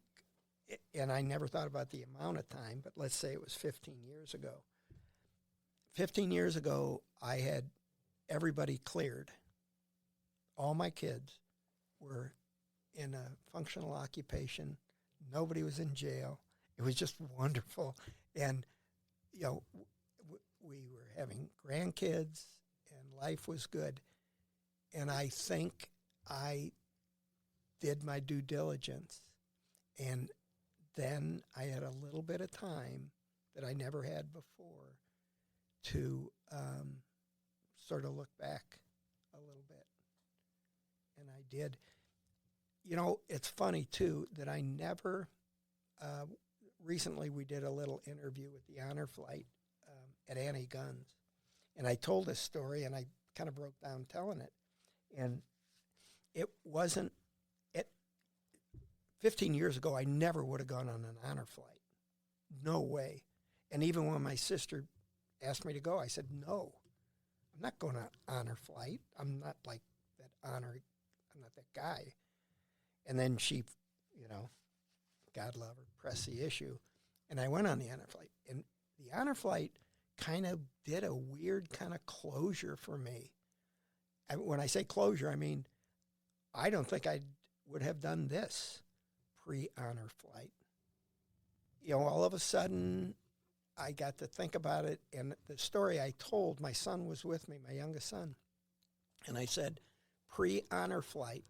and I never thought about the amount of time, but let's say it was 15 years ago. 15 years ago, I had everybody cleared. All my kids were in a functional occupation. Nobody was in jail. It was just wonderful. And, we were having grandkids, and life was good. And I think I did my due diligence. And then I had a little bit of time that I never had before to sort of look back a little bit. And I did. You know, it's funny, too, that I never, recently we did a little interview with the Honor Flight at Anti-Guns. And I told this story, and I kind of broke down telling it. And it wasn't, 15 years ago, I never would have gone on an honor flight. No way. And even when my sister asked me to go, I said, no, I'm not going on honor flight. I'm not like that honor, I'm not that guy. And then she, you know, God love her, pressed the issue. And I went on the honor flight. And the honor flight kind of did a weird kind of closure for me. And when I say closure, I mean, I don't think I would have done this pre-honor flight. You know, all of a sudden, I got to think about it, and the story I told, my son was with me, my youngest son, and I said, pre-honor flight,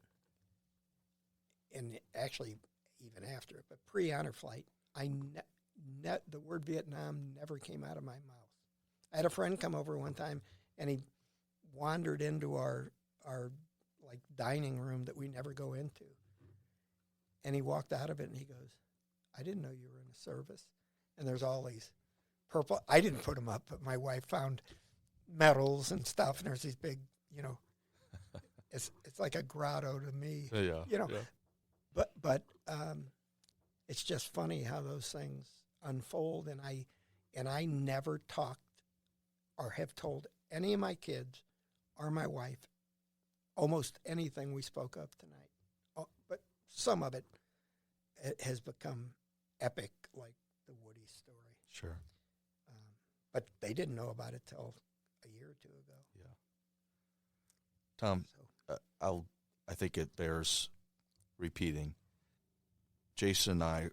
and actually even after it, but pre-honor flight, the word Vietnam never came out of my mouth. I had a friend come over one time, and he wandered into our like dining room that we never go into. And he walked out of it and he goes, I didn't know you were in the service. And there's all these purple, I didn't put them up, but my wife found medals and stuff. And there's these big, you know, it's like a grotto to me, you know. Yeah. But it's just funny how those things unfold. And I never talked or have told any of my kids or my wife almost anything we spoke of tonight. But some of it has become epic, like the Woody story. Sure. But they didn't know about it till a year or two ago. Yeah. Tom, I think it bears repeating. Jason and I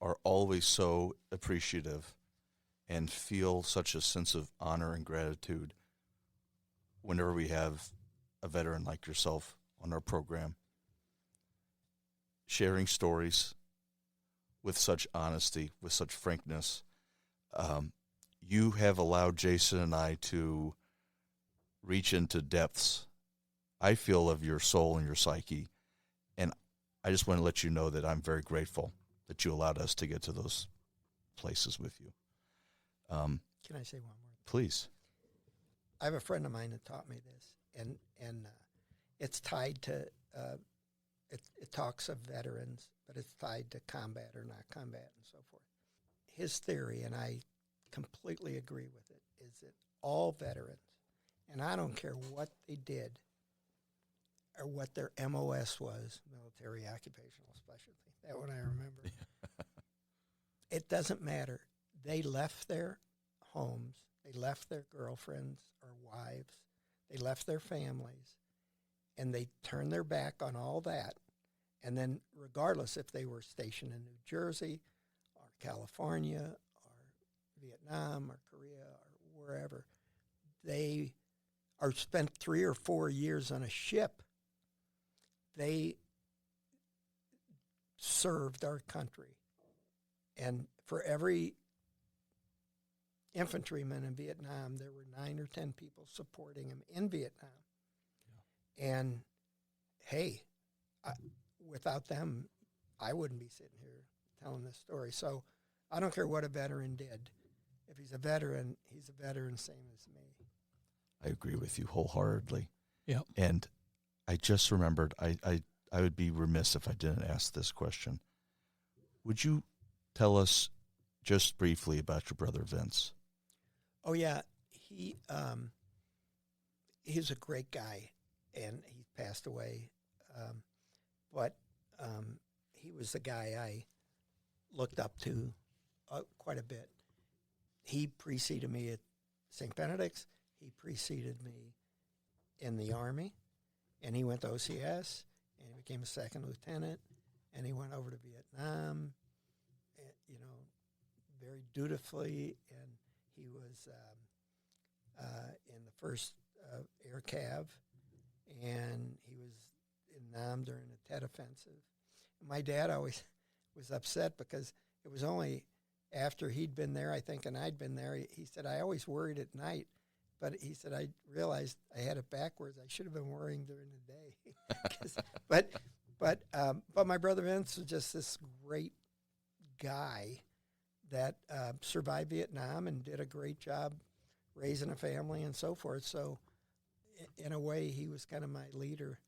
are always so appreciative and feel such a sense of honor and gratitude whenever we have a veteran like yourself on our program, sharing stories with such honesty, with such frankness. You have allowed Jason and I to reach into depths, I feel, of your soul and your psyche. And I just want to let you know that I'm very grateful that you allowed us to get to those places with you. Can I say one more thing? Please. I have a friend of mine that taught me this, and it's tied to, it talks of veterans, but it's tied to combat or not combat and so forth. His theory, and I completely agree with it, is that all veterans, and I don't care what they did or what their MOS was, military occupational specialty, that one I remember. It doesn't matter. They left their homes, they left their girlfriends or wives, they left their families, and they turned their back on all that. And then regardless if they were stationed in New Jersey or California or Vietnam or Korea or wherever, they are spent 3 or 4 years on a ship. They served our country. And for every infantryman in Vietnam, there were 9 or 10 people supporting him in Vietnam. Yeah. And, hey, without them, I wouldn't be sitting here telling this story. So I don't care what a veteran did. If he's a veteran, he's a veteran, same as me. I agree with you wholeheartedly. Yeah. And I just remembered, I would be remiss if I didn't ask this question. Would you tell us just briefly about your brother Vince? Oh, yeah. He's a great guy, and he passed away. But he was the guy I looked up to quite a bit. He preceded me at St. Benedict's. He preceded me in the Army, and he went to OCS, and he became a second lieutenant, and he went over to Vietnam, you know, very dutifully, and he was in the first Air Cav, and he was in Nam during the Tet Offensive. My dad always, was upset because it was only after he'd been there, I think, and I'd been there. He said, I always worried at night, but he said, I realized I had it backwards. I should have been worrying during the day. But my brother Vince was just this great guy that survived Vietnam and did a great job raising a family and so forth. So in a way, he was kind of my leader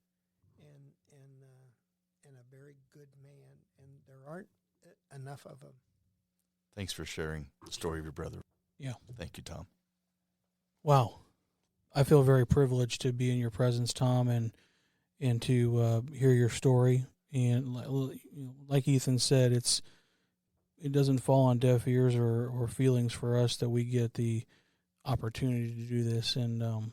and a very good man. And there aren't enough of them. Thanks for sharing the story of your brother. Yeah. Thank you, Tom. Wow. I feel very privileged to be in your presence, Tom, and to hear your story. And like Ethan said, it doesn't fall on deaf ears or feelings for us that we get the opportunity to do this. And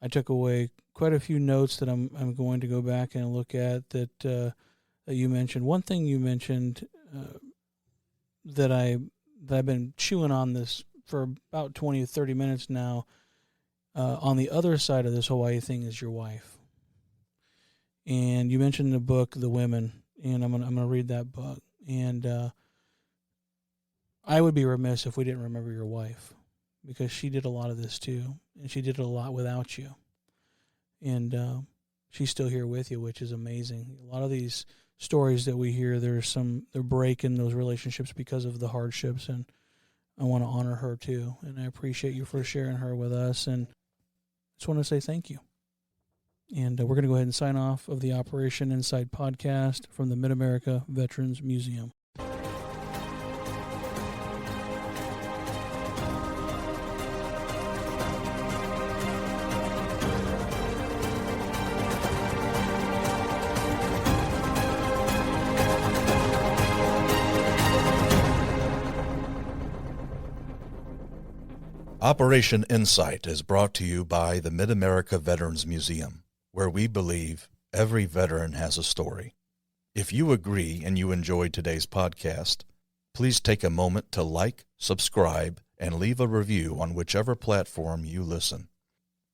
I took away quite a few notes that I'm going to go back and look at that you mentioned. One thing you mentioned that I've been chewing on this for about 20 or 30 minutes now. On the other side of this Hawaii thing is your wife. And you mentioned the book, The Women, and I'm gonna read that book. And I would be remiss if we didn't remember your wife, because she did a lot of this too, and she did it a lot without you. And she's still here with you, which is amazing. A lot of these stories that we hear, they're breaking those relationships because of the hardships, and I want to honor her too. And I appreciate you for sharing her with us, and just want to say thank you. And we're going to go ahead and sign off of the Operation Insight podcast from the Mid-America Veterans Museum. Operation Insight is brought to you by the Mid-America Veterans Museum, where we believe every veteran has a story. If you agree and you enjoyed today's podcast, please take a moment to like, subscribe, and leave a review on whichever platform you listen.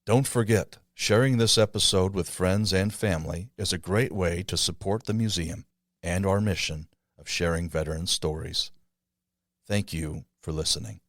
Don't forget, sharing this episode with friends and family is a great way to support the museum and our mission of sharing veteran stories. Thank you for listening.